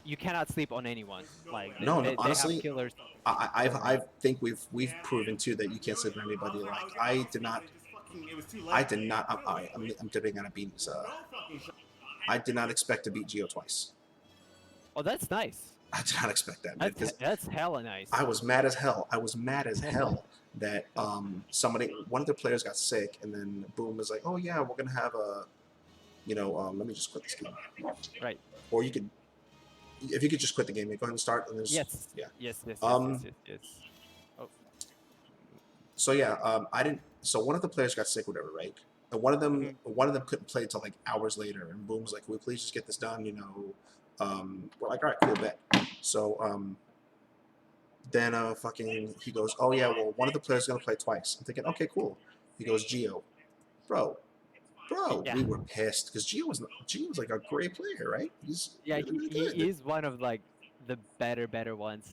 you cannot sleep on anyone. Like No, they honestly, have killers. I think we've proven too that you can't sleep on anybody. Like I did not. I'm dipping on a beans. I did not expect to beat Geo twice. Oh, that's nice. I did not expect that, man. 'Cause That's hella nice. I was mad as hell. I was mad as hell that one of the players got sick, and then Boom was like, "Oh yeah, we're gonna have a, you know, let me just quit this game." Right. Or you could, if you could just quit the game, go ahead and start. And there's, Yes. yeah. Yes. Yes. Oh, So yeah, I didn't. So one of the players got sick, whatever, right? And one of them couldn't play until like hours later. And Boom was like, "Will we please just get this done?" You know, we're like, "All right, cool, bet." So then fucking he goes, "Oh yeah, well one of the players is gonna play twice." I'm thinking, okay, cool. He goes, "Geo, bro." Yeah. We were pissed because Geo was like a great player, right? He's yeah. really, really He good. is one of like the better ones.